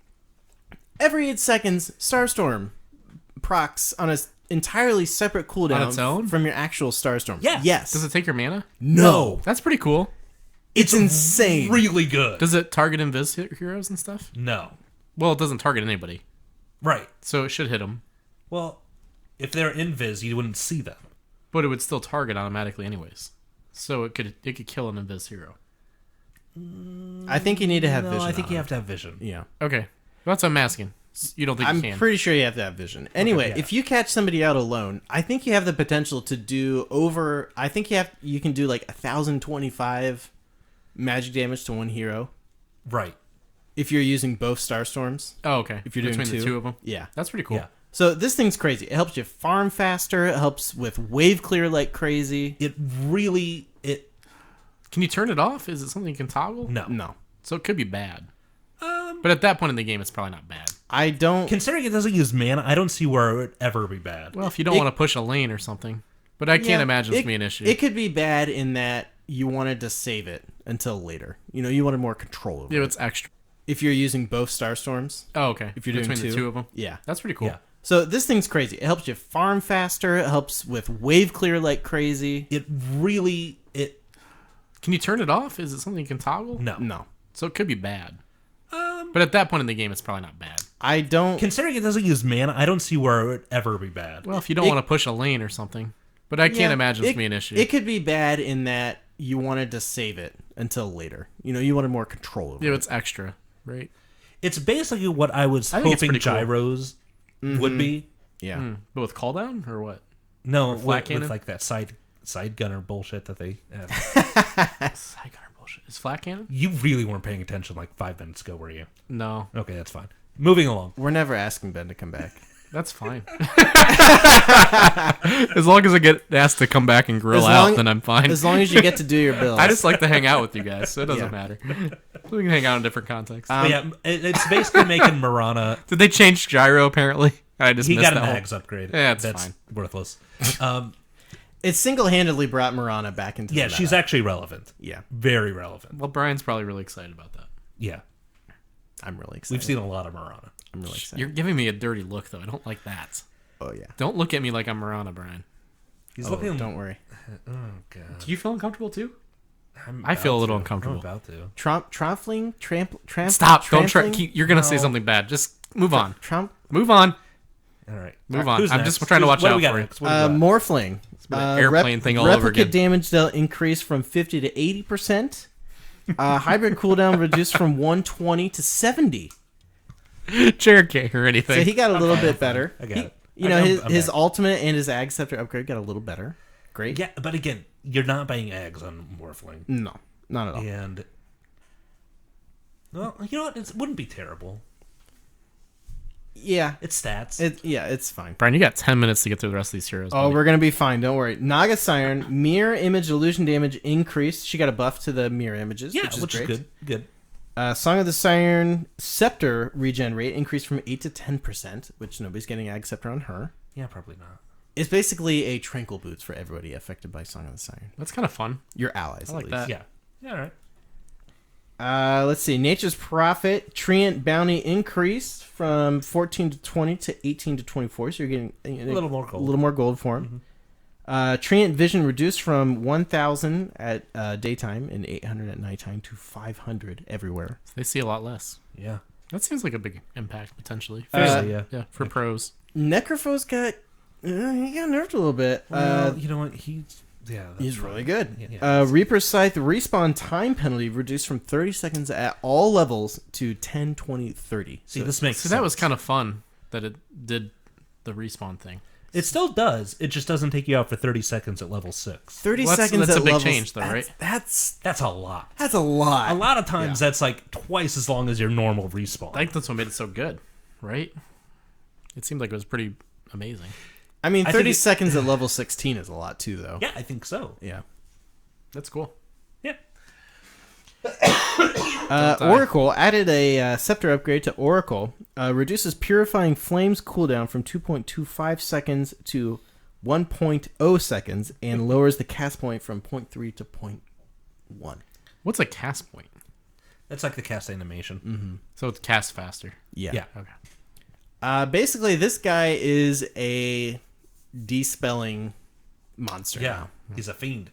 Every 8 seconds, Starstorm procs on an entirely separate cooldown On its own? from your actual Starstorm. Yes. Yes. Does it take your mana? No. That's pretty cool. It's insane. Really good. Does it target invis heroes and stuff? No. Well, it doesn't target anybody, Right. so it should hit them. Well, if they're invis, you wouldn't see them. But it would still target automatically anyways. So it could kill an invis hero. I think you need to have No, vision. I think on you it. have to have vision. Yeah. Okay. That's what I'm asking. You don't think you I'm can? pretty sure you have to have vision. Anyway, yeah. if you catch somebody out alone, I think you have the potential to do over. I think you can do like 1,025 magic damage to one hero Right. if you're using both Starstorms. Oh, okay. If you're doing between the two of them, Yeah. that's pretty cool. Yeah. So this thing's crazy. It helps you farm faster. It helps with wave clear like crazy. It really... Can you turn it off? Is it something you can toggle? No. No, So it could be bad. But at that point in the game, it's probably not bad. I don't. Considering it doesn't use mana, I don't see where it would ever be bad. Well, if you don't want to push a lane or something. But I can't imagine this being an issue. It could be bad in that you wanted to save it until later. You wanted more control over Yeah, it. it's extra. If you're using both Starstorms. Oh, okay. If you're doing between the two of them, Yeah. that's pretty cool. Yeah. So this thing's crazy. It helps you farm faster. It helps with wave clear like crazy. It really... Can you turn it off? Is it something you can toggle? No. No, So it could be bad. But at that point in the game, it's probably not bad. I don't. Considering it doesn't use mana, I don't see where it would ever be bad. Well, if you don't want to push a lane or something. But I can't imagine this being an issue. It could be bad in that you wanted to save it until later. You wanted more control over Yeah, it. it's extra, right? It's basically what I was I think it's hoping pretty cool. gyros would be. Yeah. But with cooldown or what? No, flat with cannon? like that side gunner bullshit that they have. Side gunner bullshit. Is flat cannon? You really weren't paying attention like 5 minutes ago, were you? No, Okay, that's fine. Moving along. We're never asking Ben to come back. that's fine. As long as I get asked to come back and grill As out, long- then I'm fine. As long as you get to do your bills. I just like to hang out with you guys, so it doesn't Yeah. matter. We can hang out in different contexts. But yeah, it's basically making Marana. Did they change gyro? Apparently, I just He missed got that an whole- Ags upgrade. Yeah, it's that's fine. worthless. It single-handedly brought Marana back into Yeah, the she's meta. actually relevant. Yeah, Very relevant. Well, Brian's probably really excited about that. Yeah, I'm really excited. we've seen a lot of Marana. I'm really excited. You're giving me a dirty look, though. I don't like that. Oh yeah. Don't look at me like I'm Marana, Brian. He's Oh, looking. don't worry. Oh god. Do you feel uncomfortable too? I'm I feel a about little to. uncomfortable. I'm about to. Trampling. Stop! Don't try. trampling? You're gonna say something bad. Just move on. Trump. Move on. All right. Move All right, on. who's I'm next? just trying to watch What do out we got for you. next? What do we got? Morphling. be like airplane thing all over replica again. damage dealt increased from 50 to 80%. Hybrid cooldown reduced from 120 to 70. Jared can't hear anything. So he got a little bit better. I got it. His back. ultimate and his Ag Scepter upgrade got a little better. Great. Yeah, but again, you're not buying eggs on Morphling. No, not at all. And well, you know what? It wouldn't be terrible. Yeah, It's stats. it's fine. Brian, you got 10 minutes to get through the rest of these heroes. Oh, buddy. we're gonna be fine. Don't worry. Naga Siren mirror image illusion damage increased. She got a buff to the mirror images, yeah, which is great. good. Good. Song of the Siren Scepter regen rate increased from 8 to 10%, which nobody's getting Ag Scepter on her. Yeah, probably not. It's basically a tranquil boots for everybody affected by Song of the Siren. That's kind of fun. Your allies, I like at least. that. Yeah. Yeah. All right. Let's see. Nature's Prophet Treant bounty increased from 14 to 20 to 18 to 24. So you're getting A little more gold. A little more gold for him. Treant vision reduced from 1,000 at daytime and 800 at nighttime to 500 everywhere. They see a lot less. Yeah. That seems like a big impact potentially. Fairly, yeah. Yeah, for pros. Necrophos got he got nerfed a little bit. Well, you know what? He's He's really good. Yeah. Reaper's Scythe respawn time penalty reduced from 30 seconds at all levels to 10, 20, 30. See, this makes So that was sense. kind of fun that it did the respawn thing. It still does. It just doesn't take you out for 30 seconds at level 6. 30 Well, seconds that's at a big level, change, though, right? That's That's a lot. a lot. A lot of times that's like twice as long as your normal respawn. I think that's what made it so good, right? It seemed like it was pretty amazing. I mean, I 30 think seconds at level 16 is a lot too, though. Yeah, I think so. Yeah. That's cool. Yeah. Oracle added a scepter upgrade to Oracle. Reduces Purifying Flames cooldown from 2.25 seconds to 1.0 seconds and lowers the cast point from 0.3 to 0.1. What's a cast point? That's like the cast animation. So it's cast faster. Yeah. Okay. Basically, this guy is a dispelling monster. Yeah. He's a fiend.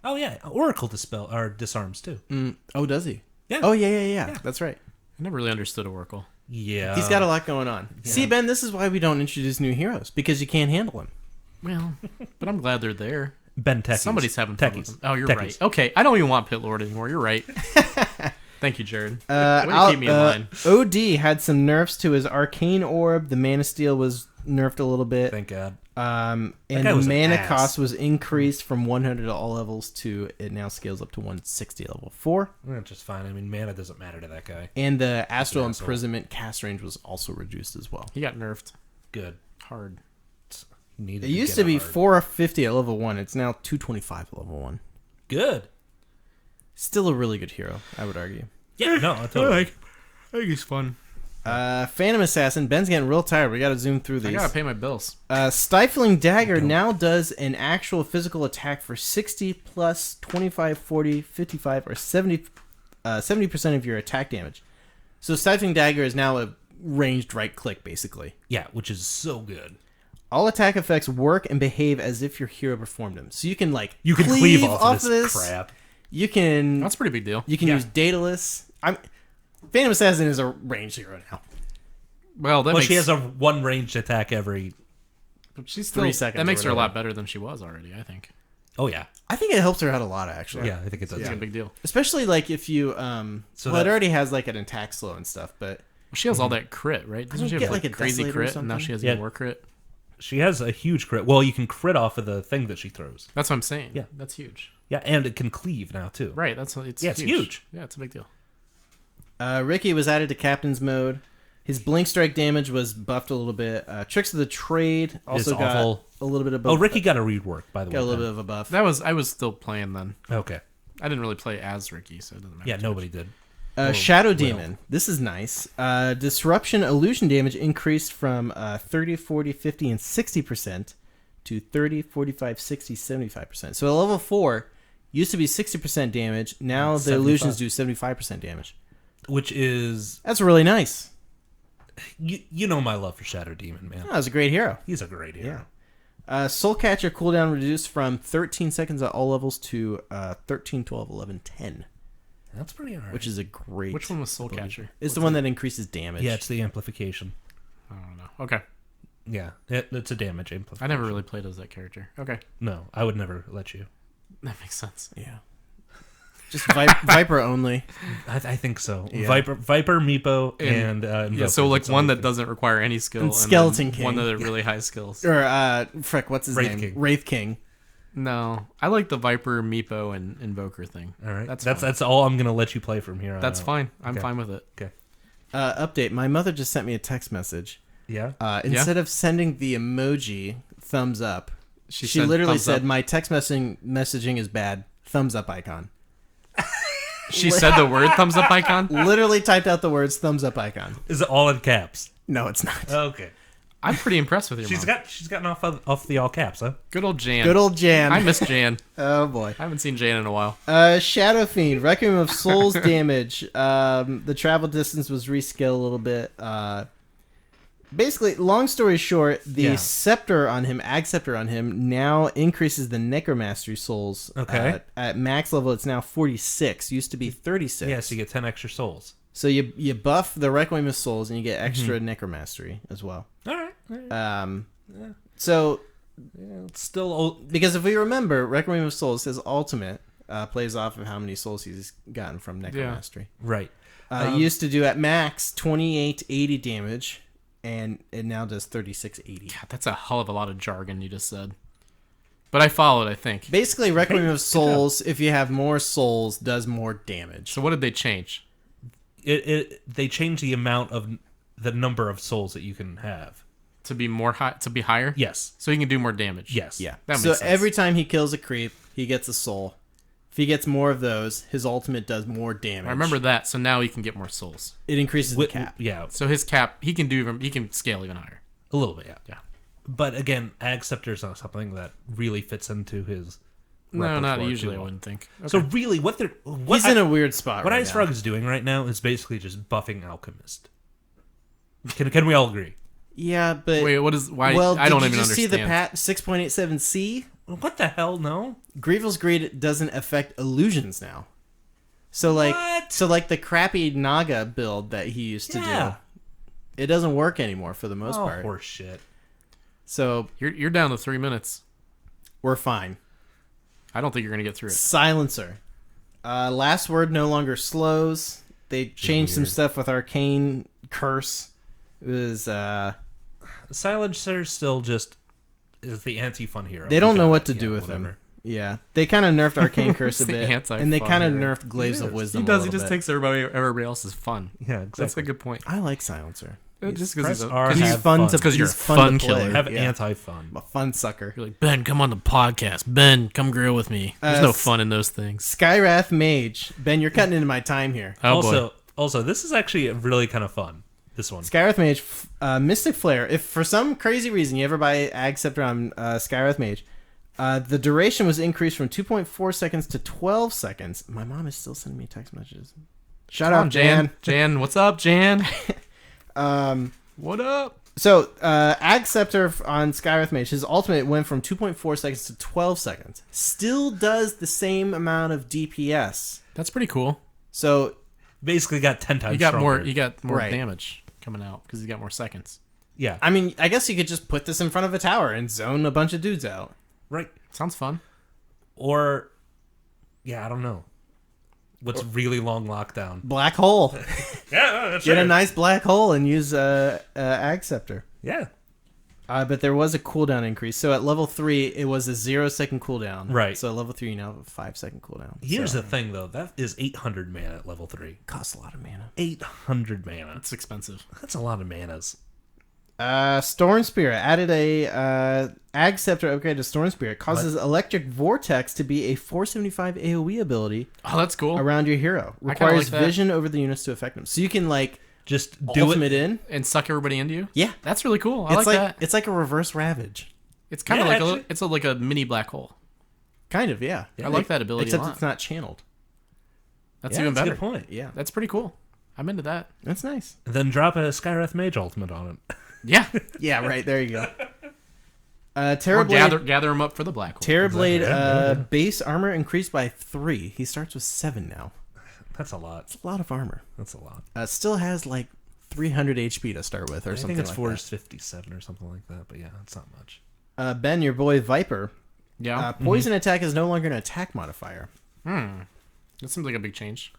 Oh, yeah. Oracle disarms, too. Oh, does he? Yeah. Oh, yeah. That's right. I never really understood Oracle. Yeah. He's got a lot going on. See, Ben, this is why we don't introduce new heroes, because you can't handle them. Well, but I'm glad they're there. Ben Techies. Somebody's having fun with Techies. them. Oh, you're Techies. right. Okay, I don't even want Pit Lord anymore. You're right. Thank you, Jared. Way to keep me in line. OD had some nerfs to his Arcane Orb. The Mana Steel was nerfed a little bit. Thank God. And guy the was an mana ass. cost was increased from 100 to all levels to it now scales up to 160 level 4. That's just fine. I mean, mana doesn't matter to that guy. And the Astral Asshole. Imprisonment cast range was also reduced as well. He got nerfed Good. hard. Needed It used get to be hard. 450 at level 1. It's now 225 at level 1. Good. Still a really good hero, I would argue. Yeah, no, I totally. I think he's fun. Phantom Assassin. Ben's getting real tired. We got to zoom through I these. gotta pay my bills. Stifling Dagger now does an actual physical attack for 60 plus 25, 40, 55, or 70% of your attack damage. So Stifling Dagger is now a ranged right click, basically. Yeah, which is so good. All attack effects work and behave as if your hero performed them. So you can You can cleave off of this crap. You can That's a pretty big deal. you can Yeah. use Daedalus. Phantom Assassin is a ranged hero now. Well, that Well, makes she has a one ranged attack every. but she's still, 3 seconds That makes or her a whatever. lot better than she was already. I think. Oh yeah, I think it helps her out a lot, actually. yeah. I think it does. It's a big deal. Especially like if you So well, it that- already has like an attack slow and stuff, but Well, she has all that crit, right? Doesn't she have get, like like, a crazy Desolator or crit, and now something? she has Yeah. even more crit? She has a huge crit. Well, you can crit off of the thing that she throws. That's what I'm saying. Yeah. That's huge. Yeah, and it can cleave now too. Right. That's it's Yeah, it's huge. Yeah, it's a big deal. Ricky was added to Captain's mode. His Blink Strike damage was buffed a little bit. Tricks of the Trade also It's got awful. a little bit of Oh, Ricky got a rework by the way. got a little bit then. of a buff. I was still playing then. Okay. I didn't really play as Ricky, so it doesn't matter. Yeah, too nobody did. Shadow Demon. This is nice. Disruption illusion damage increased from 30, 40, 50, and 60% to 30, 45, 60, 75%. So at level 4, used to be 60% damage. Now the 75. illusions do 75% damage. Which is That's really nice. you know my love for Shadow Demon, man. Oh, that's a great hero. He's a great hero. Soul Catcher cooldown reduced from 13 seconds at all levels to 13, 12, 11, 10, That's pretty alright. which is a great... Which one was Soul Catcher? It's the one that increases damage. Yeah, it's the amplification. I don't know. Okay. Yeah, it's a damage amplification. I never really played as that character. Okay. No, I would never let you. That makes sense. Yeah. Just Viper only. I think so. Yeah. Viper, Meepo, and Yeah, Invoker. so like That's all one I that think. doesn't require any skill, And then Skeleton King. one that are really high skills. Or, frick, what's his Wraith name? King. Wraith King. No, I like the Viper, Meepo, and Invoker thing. All right, that's that's all I'm gonna let you play from here on That's out. fine. I'm Okay. fine with it. Okay. Update. My mother just sent me a text message. Yeah. Instead of sending the emoji thumbs up, she said literally thumbs said, up. "My text messaging is bad. Thumbs up icon." She said the word thumbs up icon. Literally typed out the words thumbs up icon. Is it all in caps? No, it's not. Okay. I'm pretty impressed with your mom. She's gotten off the all caps, huh? Good old Jan. Good old Jan. I miss Jan. Oh boy. I haven't seen Jan in a while. Shadow Fiend, Requiem of Souls damage. The travel distance was rescaled a little bit. Basically, long story short, the scepter on him, Ag Scepter on him, now increases the Necromastery souls. Okay. At max level, it's now 46. Used to be 36. Yeah, so you get 10 extra souls. So you buff the Requiem of Souls and you get extra Mm-hmm. Necromastery as well. All right. So It's still old. because if we remember, Requiem of Souls, his ultimate plays off of how many souls he's gotten from Necromastery. Right. Used to do at max 2880 damage. and it now does 3680. God, that's a hell of a lot of jargon you just said. But I followed, I think. Basically, Requiem of Souls, if you have more souls, does more damage. So what did they change? They changed the amount of the number of souls that you can have. To be more high, to be higher? Yes. So he can do more damage. Yes. Yeah. That makes So sense. every time he kills a creep, he gets a soul. If he gets more of those, his ultimate does more damage. I remember that, so now he can get more souls. It increases the cap. Yeah, So his cap, he can scale even higher. a little bit. Yeah. Yeah. But again, Ag Scepter is not something that really fits into his. No, not repertoire usually, too I well. wouldn't think. So Okay. really, He's in a weird spot What right Ice now. Frog is doing right now is basically just buffing Alchemist. Can we all agree? Yeah, but... Wait, what is... Why? well, I don't did even you just understand. see the pat 6.87c? What the hell? No. Grievel's Greed doesn't affect illusions now. So like, What? the crappy Naga build that he used to Yeah. do, it doesn't work anymore for the most Oh, part. horse shit. So You're down to 3 minutes. we're fine. I don't think you're going to get through it. Silencer. Last Word no longer slows. They changed some stuff with Arcane Curse. It was Silencer still just is the anti-fun hero. they don't We know got what it. to Yeah, do with whatever. him. Yeah, they kind of nerfed Arcane Curse a the bit, anti-fun and they kind of hero. nerfed Glaives of Wisdom. He does. A He little just bit. takes everybody else's fun. Yeah, exactly. That's a good point. I like Silencer. Just press because R, He's have fun fun. to. 'Cause you're he's a fun fun to play. killer. Have Yeah. anti-fun. I'm a fun sucker. you're like, Ben, come on the podcast. Ben, come grill with me. There's no fun in those things. Skywrath Mage. Ben, you're cutting into my time here. Oh boy. Also, this is actually really kind of fun. This one. Skywrath Mage, Mystic Flare. If for some crazy reason you ever buy Ag Scepter on Skywrath Mage, the duration was increased from 2.4 seconds to 12 seconds. My mom is still sending me text messages. Shout out, Jan. Jan, what's up, Jan? Um, What up? so, Ag Scepter on Skywrath Mage, his ultimate went from 2.4 seconds to 12 seconds. Still does the same amount of DPS. That's pretty cool. So, Basically got 10 times You got stronger. more. You got more Right. damage coming out because you got more seconds. Yeah. I mean, I guess you could just put this in front of a tower and zone a bunch of dudes out. Right. Sounds fun. Or, yeah, I don't know. What's really long lockdown? Black hole. Yeah, that's Get a nice black hole and use Ag Scepter. Yeah. But there was a cooldown increase. So at level 3, it was a 0-second cooldown. Right. So at level 3, you now have a 5-second cooldown. Here's so, the thing, though. That is 800 mana at level 3. costs a lot of mana. 800 mana. It's expensive. That's a lot of manas. Storm Spirit added a Ag Scepter upgrade to Storm Spirit. Causes Electric Vortex to be a 475 AoE ability Oh, that's cool. around your hero. I kinda Requires like that. vision over the units to affect them. So you can Just do ultimate it. in. And suck everybody into you. Yeah. That's really cool. I It's like that. It's like a reverse Ravage. It's kind of Yeah, like actually. it's like a mini black hole. Kind of, yeah. I like that ability Except a lot. it's not channeled. That's Yeah, even that's a better. good point. Yeah. That's pretty cool. I'm into that. That's nice. And then drop a Skywrath Mage ultimate on it. Yeah. Yeah, right. There you go. Or Terrorblade. gather them up for the black hole. Terrorblade base armor increased by 3. He starts with 7 now. That's a lot. It's a lot of armor. That's a lot. Still has 300 HP to start with, or I something think it's like 457 or something like that, but yeah, it's not much. that. Ben, your boy Viper. Yeah. Poison attack is no longer an attack modifier. That seems like a big change.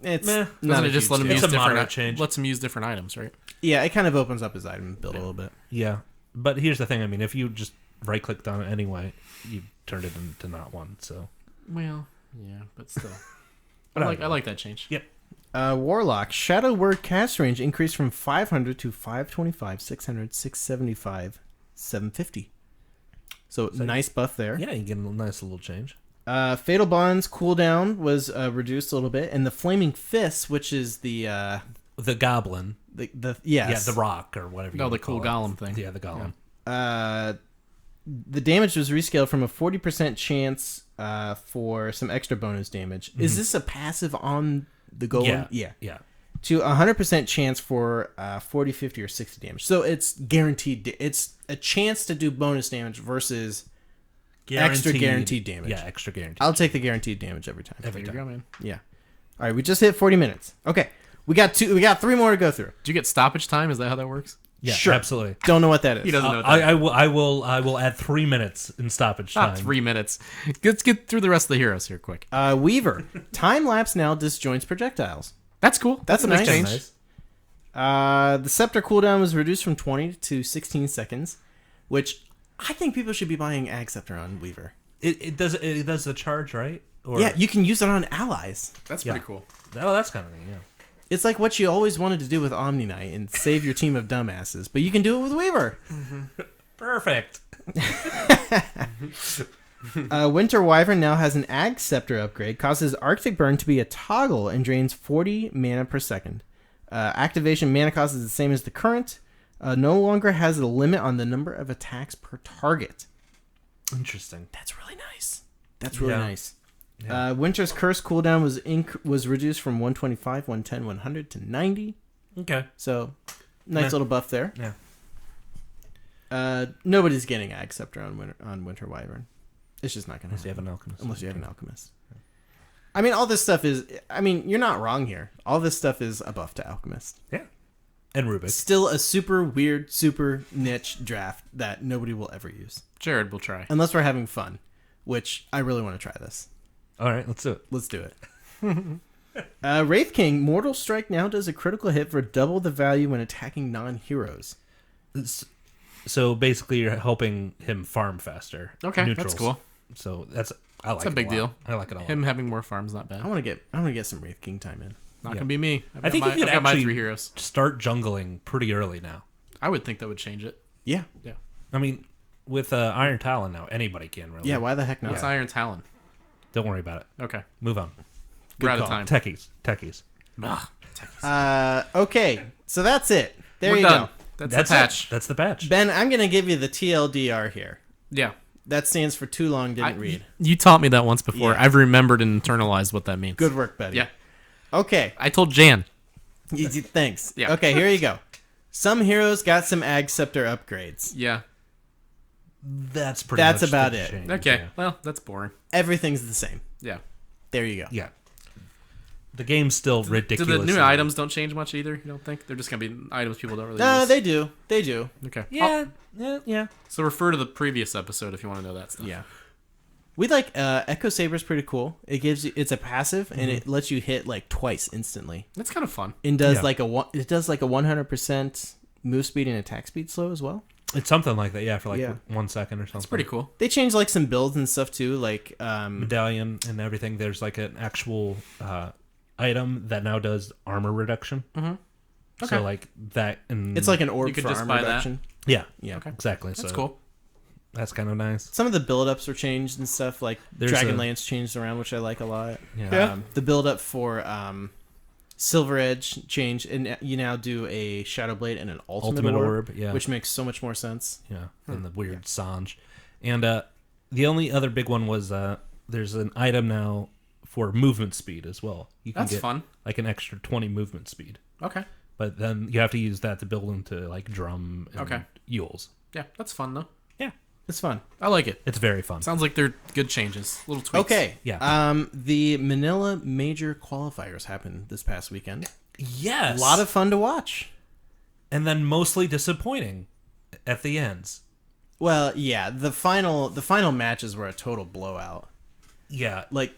It's Meh. not Doesn't a it just huge let him deal. It's use a moderate different change. Lets him use different items, right? Yeah, it kind of opens up his item build a little bit. Yeah. But here's the thing. I mean, if you just right-clicked on it anyway, you turned it into not one, so... Well, yeah, but still. But I like that change. Yep. Warlock. Shadow Word cast range increased from 500 to 525, 600, 675, 750. So nice buff there. Yeah, you get a nice little change. Fatal Bond's cooldown was reduced a little bit, and the Flaming Fists, which is the The goblin. yes, Yeah, the rock or whatever you No, wanna the cool call it. golem thing. Yeah, the golem. the damage was rescaled from a 40% chance for some extra bonus damage. Is this a passive on the golem? Yeah. Yeah. To 100% chance for 40, 50, or 60 damage. So it's guaranteed. It's a chance to do bonus damage versus extra guaranteed damage. Yeah, extra guaranteed. I'll take the guaranteed damage every time. Every There you time. go, man. Yeah. All right, we just hit 40 minutes. Okay, we got 3 more to go through. Do you get stoppage time? Is that how that works? Yeah, Sure. absolutely. Don't know what that is. He doesn't know. I will add 3 minutes in stoppage time. Not 3 minutes. Let's get through the rest of the heroes here quick. Weaver. Time lapse now disjoints projectiles. That's cool. That's a nice That's change. nice. The Scepter cooldown was reduced from 20 to 16 seconds, which I think people should be buying Ag Scepter on Weaver. It does the charge, right? Or, Yeah, you can use it on allies. That's pretty cool. Oh, that's kind of neat, yeah. It's like what you always wanted to do with Omni Knight and save your team of dumbasses, but you can do it with Weaver. Perfect. Winter Wyvern now has an Ag Scepter upgrade, causes Arctic Burn to be a toggle, and drains 40 mana per second. Activation mana cost is the same as the current. No longer has a limit on the number of attacks per target. Interesting. That's really nice. That's really Yeah. nice. Yeah. Winter's Curse cooldown was reduced from 125, 110, 100 to 90. Okay. So, nice Yeah. little buff there. Yeah. Nobody's getting Ag Scepter on Winter Wyvern. It's just not going to Unless you have happen. an alchemist. Unless you have an alchemist. I mean, all this stuff is... I mean, you're not wrong here. All this stuff is a buff to alchemist. Yeah. And Rubik. Still a super weird, super niche draft that nobody will ever use. Jared will try. Unless we're having fun, which I really want to try this. All right, let's do it. Let's do it. Wraith King, Mortal Strike now does a critical hit for double the value when attacking non-heroes. So basically, you're helping him farm faster. Okay, Neutrals. that's cool. So I like It's a it big lot. deal. I like it a lot. Him having more farms not bad. I want to get some Wraith King time in. Not Yeah. gonna be me. I think you could I've got my actually 3 heroes. start jungling pretty early now. I would think that would change it. Yeah. Yeah. I mean, with Iron Talon now, anybody can really. Yeah, why the heck not? It's Iron Talon. Don't worry about it. Okay. Move on. We're out of call. time. Techies. Ugh. Okay, so that's it. There We're you done. go. That's the patch. It. That's the patch. Ben, I'm going to give you the TLDR here. Yeah. That stands for too long, didn't read. You taught me that once before. Yeah. I've remembered and internalized what that means. Good work, buddy. Yeah. Okay. I told Jan. Thanks. Yeah. Okay, here you go. Some heroes got some Ag Scepter upgrades. Yeah. That's pretty. That's much about the it. change, Okay. Yeah. Well, that's boring. Everything's the same. Yeah. There you go. Yeah. The game's still Do ridiculous. the new items don't change much either? You don't think? They're just gonna be items people don't really No, use. they do. They do. Okay. Yeah. So refer to the previous episode if you want to know that stuff. Yeah. We like Echo Saber's pretty cool. It gives you it's a passive and it lets you hit like twice instantly. That's kind of fun. And does Yeah. like it does like a 100% move speed and attack speed slow as well. It's something like that. Yeah, for like Yeah. 1 second or something. It's pretty cool. They changed like some builds and stuff too, like Medallion and everything. There's like an actual item that now does armor reduction. Okay. So like that, and it's like an orb You could for just armor buy that. reduction. yeah, Yeah. exactly. That's so cool. That's kind of nice. Some of the build-ups were changed and stuff, like There's Dragonlance changed around, which I like a lot. Yeah. The build-up for Silver Edge changed, and you now do a Shadow Blade and an Ultimate Orb, yeah, which makes so much more sense. yeah, and the weird Sange, and the only other big one was there's an item now for movement speed as well. You can That's get fun. like an extra 20 movement speed, Okay. but then you have to use that to build into like drum and Okay. Yules. Yeah, that's fun though. Yeah, It's fun. I like it. it's very fun. Sounds like they're good changes. Little tweaks. Okay. Yeah. The Manila Major Qualifiers happened this past weekend. Yes, A lot of fun to watch. and then mostly disappointing at the ends. Well, yeah, the final matches were a total blowout. Yeah, Like,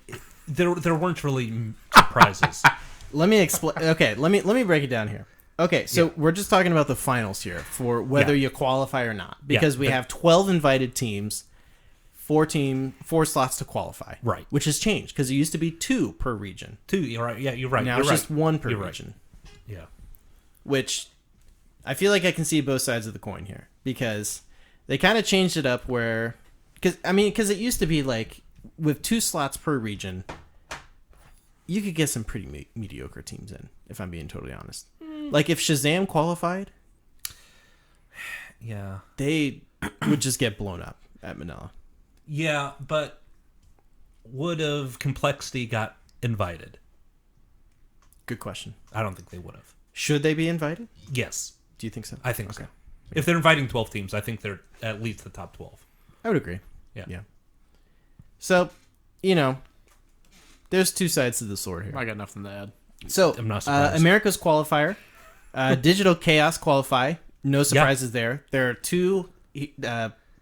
there weren't really surprises. let me explain. Okay, let me break it down here. Okay, so we're just talking about the finals here for whether Yeah. you qualify or not, because we but- have 12 invited teams, 4 slots to qualify. Right. Which has changed because it used to be 2 per region. Two, you're right. Yeah, you're right. Now you're it's right. just 1 per You're right. region. Yeah. Which I feel like I can see both sides of the coin here because they kind of changed it up where because it used to be like with 2 slots per region, you could get some pretty mediocre teams in, if I'm being totally honest. Like if Shazam qualified, Yeah. they would just get blown up at Manila. Yeah, but would have Complexity got invited? Good question. I don't think they would have. Should they be invited? Yes, Do you think so? I think so. If they're inviting 12 teams, I think they're at least the top 12. I would agree. Yeah. Yeah. So, there's 2 sides to the sword here. I got nothing to add. So, I'm not surprised. America's Qualifier, Digital Chaos Qualify. No surprises there. There are 2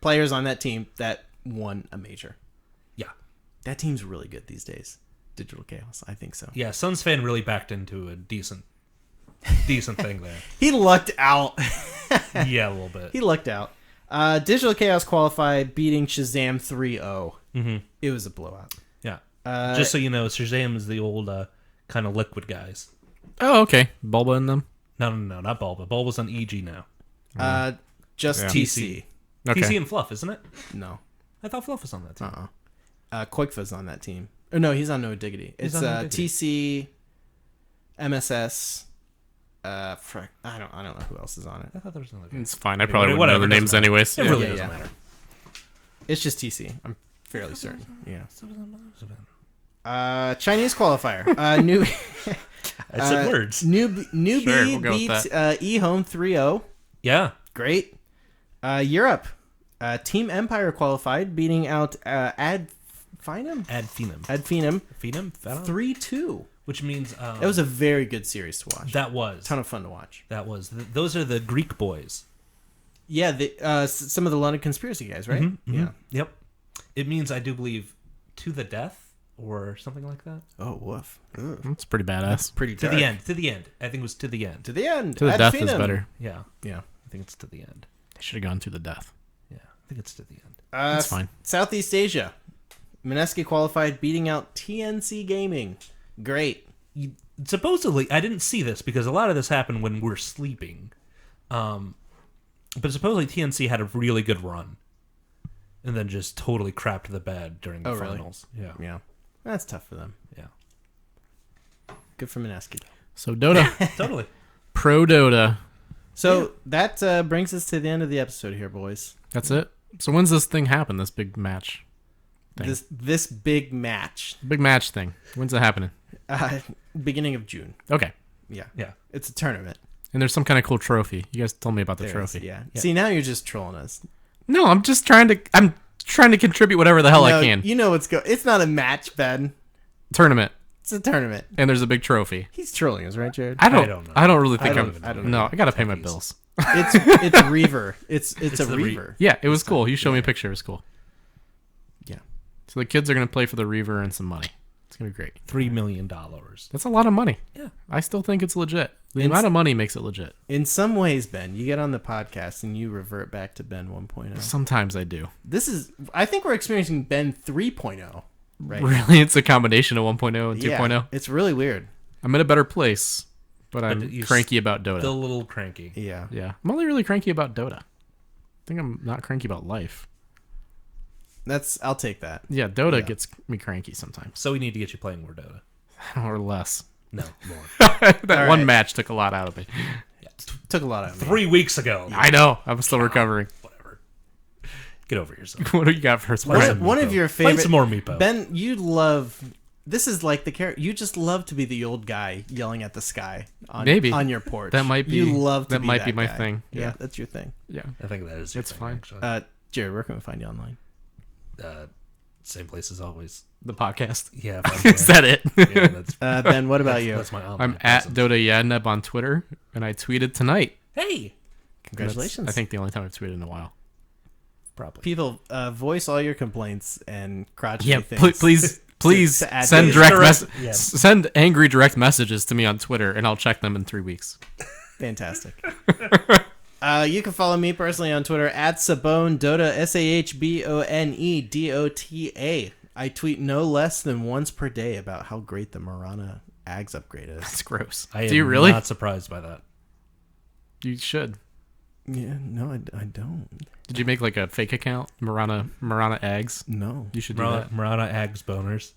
players on that team that won a major. Yeah. That team's really good these days. Digital Chaos, I think so. Yeah, Suns fan really backed into a decent decent thing there. He lucked out. Yeah, a little bit. He lucked out. Digital Chaos qualified, beating Shazam 3-0. Mm-hmm. It was a blowout. Yeah. Just so you know, Shazam is the old kind of liquid guys. Oh, okay. Bulba in them. No, not Bulba. Bulba's on EG now. Just Yeah. TC. Okay. TC and Fluff, isn't it? No. I thought Fluff was on that team. Quakefa's on that team. Or no, he's on No Diggity. It's on No Diggity. TC, MSS. Frick, I don't know who else is on it. I thought there was another guy. It's fine. I probably wouldn't whatever, know the names doesn't matter. anyways. It Yeah. really Yeah, doesn't yeah. matter. It's just TC. I'm fairly certain. Yeah. Chinese qualifier. New. I said words. Newbie Sure, we'll go with beats that. eHome 3-0. Yeah. Great. Europe. Team Empire qualified, beating out Ad Finum? Ad Phenom. Phenom. Phenom? 3-2. Which means... It was a very good series to watch. That was. Ton of fun to watch. That was. Those are the Greek boys. Yeah, some of the London conspiracy guys, right? Yeah. Yep. It means, I do believe, to the death or something like that. Oh, woof. Ugh. That's pretty badass. Pretty To dark. the end. To the end. I think it was to the end. To the end. To the Ad death is Phenom. better. Yeah. Yeah. I think it's to the end. They should have gone to the death. Yeah. I think it's to the end. That's fine. Southeast Asia. Mineski qualified, beating out TNC Gaming. Great. Supposedly, I didn't see this because a lot of this happened when we're sleeping. But supposedly TNC had a really good run. And then just totally crapped the bed during the really? finals. Yeah. Yeah. That's tough for them. Yeah. Good for Mineski. So Dota, Totally. Pro Dota. So that brings us to the end of the episode here, boys. That's it. So when's this thing happen? This big match, thing. This big match, Big match thing. When's it happening? beginning of June. Okay. Yeah. Yeah. It's a tournament. And there's some kind of cool trophy. You guys told me about the There trophy. is, yeah. See, now you're just trolling us. No, I'm trying to contribute whatever the hell No, I can. You know what's It's not a match, Ben. Tournament. It's a tournament. And there's a big trophy. He's trolling us, right, Jared? I don't don't know. I don't really think I I'm. don't even know. No, I gotta pay my bills. It's Reaver. It's a the Reaver. Yeah, it was cool. You showed me a picture. It was cool. Yeah. So the kids are gonna play for the Reaver and some money. It's gonna be great. $3 million. That's a lot of money. Yeah. I still think it's legit. The It's- amount of money makes it legit. In some ways, Ben, you get on the podcast and you revert back to Ben 1.0. Sometimes I do. I think we're experiencing Ben 3.0 right now. Really, it's a combination of 1.0 and 2.0. Yeah, it's really weird. I'm in a better place, but I'm you're cranky about Dota. Still a little cranky. Yeah. Yeah, I'm only really cranky about Dota. I think I'm not cranky about life. I'll take that. Yeah, Dota Yeah. gets me cranky sometimes, So we need to get you playing more Dota. or less. No, more. That All one right. match took a lot out of me. Took a lot out of me. 3 weeks ago. I know. I'm still recovering. Whatever. Get over yourself. What do you got for us, Play Brian? some One Meepo. of your Play favorite some more Meepo. Ben, you love this is like the character you just love to be the old guy yelling at the sky on Maybe. on your porch. That might be- you love to that be might that be my guy. thing. Yeah, Yeah. that's your thing. Yeah, I think that is your It's thing, fine. Actually. Jared, where can we find you online? Same place as always. the podcast. Yeah. Is that it? Yeah, that's, Ben, what about you? that's my online I'm at presence. Dota Yadneb on Twitter, and I tweeted tonight. Hey! Congratulations. I think the only time I've tweeted in a while. Probably. people voice all your complaints and crotchety Yeah, things. please to add send to direct direct- mess- yeah. send angry direct messages to me on Twitter, and I'll check them in 3 weeks. Fantastic. You can follow me personally on Twitter at Sabone Dota, SAHBONEDOTA. I tweet no less than once per day about how great the Marana Ags upgrade is. It's gross. I Do you am really? not surprised by that. You should. Yeah, no, I don't. Did you make like a fake account, Marana Eggs? No. You should do Marana Ags boners.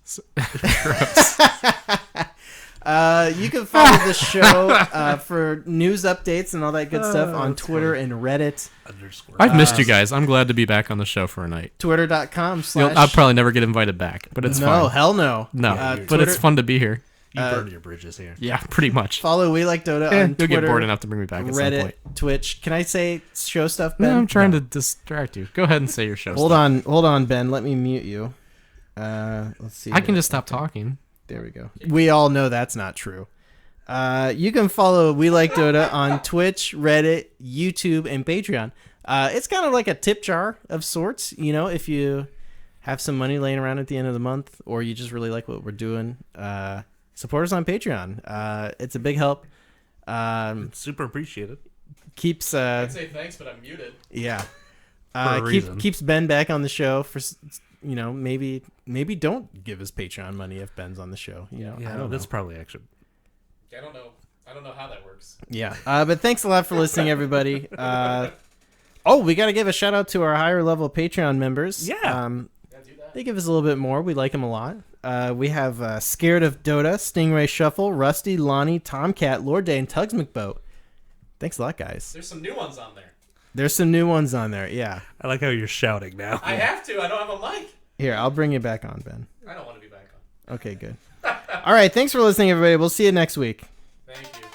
You can follow the show for news updates and all that good stuff on Twitter and Reddit. Underscore. I've missed you guys. I'm glad to be back on the show for a night. Twitter.com/ I'll probably never get invited back, but it's No, fine. hell no. No, Yeah, but it's fun to be here. You burn your bridges here. Yeah, pretty much. Follow We Like Dota on You'll Twitter, get bored enough to bring me back at some Reddit, point. Twitch. Can I say show stuff, Ben? No, I'm trying to distract you. Go ahead and say your show. Hold stuff. on, Ben. Let me mute you. Let's see. I can just stop talking. There we go. We all know that's not true. You can follow We Like Dota on Twitch, Reddit, YouTube, and Patreon. It's kind of like a tip jar of sorts. You know, if you have some money laying around at the end of the month, or you just really like what we're doing, support us on Patreon. It's a big help. Super appreciated. Keeps say thanks, but I'm muted. yeah. a reason. Keeps Ben back on the show for maybe don't give us Patreon money if Ben's on the show. I Yeah, don't know. that's probably actually. I don't know. I don't know how that works. Yeah. But thanks a lot for listening, everybody. We got to give a shout out to our higher level Patreon members. Yeah. Yeah, do that. They give us a little bit more. We like them a lot. We have Scared of Dota, Stingray Shuffle, Rusty, Lonnie, Tomcat, Lord Day, and Tugs McBoat. Thanks a lot, guys. There's some new ones on there. There's some new ones on there. Yeah. I like how you're shouting now. I have to. I don't have a mic. Here, I'll bring you back on, Ben. I don't want to be back on. Okay, good. All right. Thanks for listening, everybody. We'll see you next week. Thank you.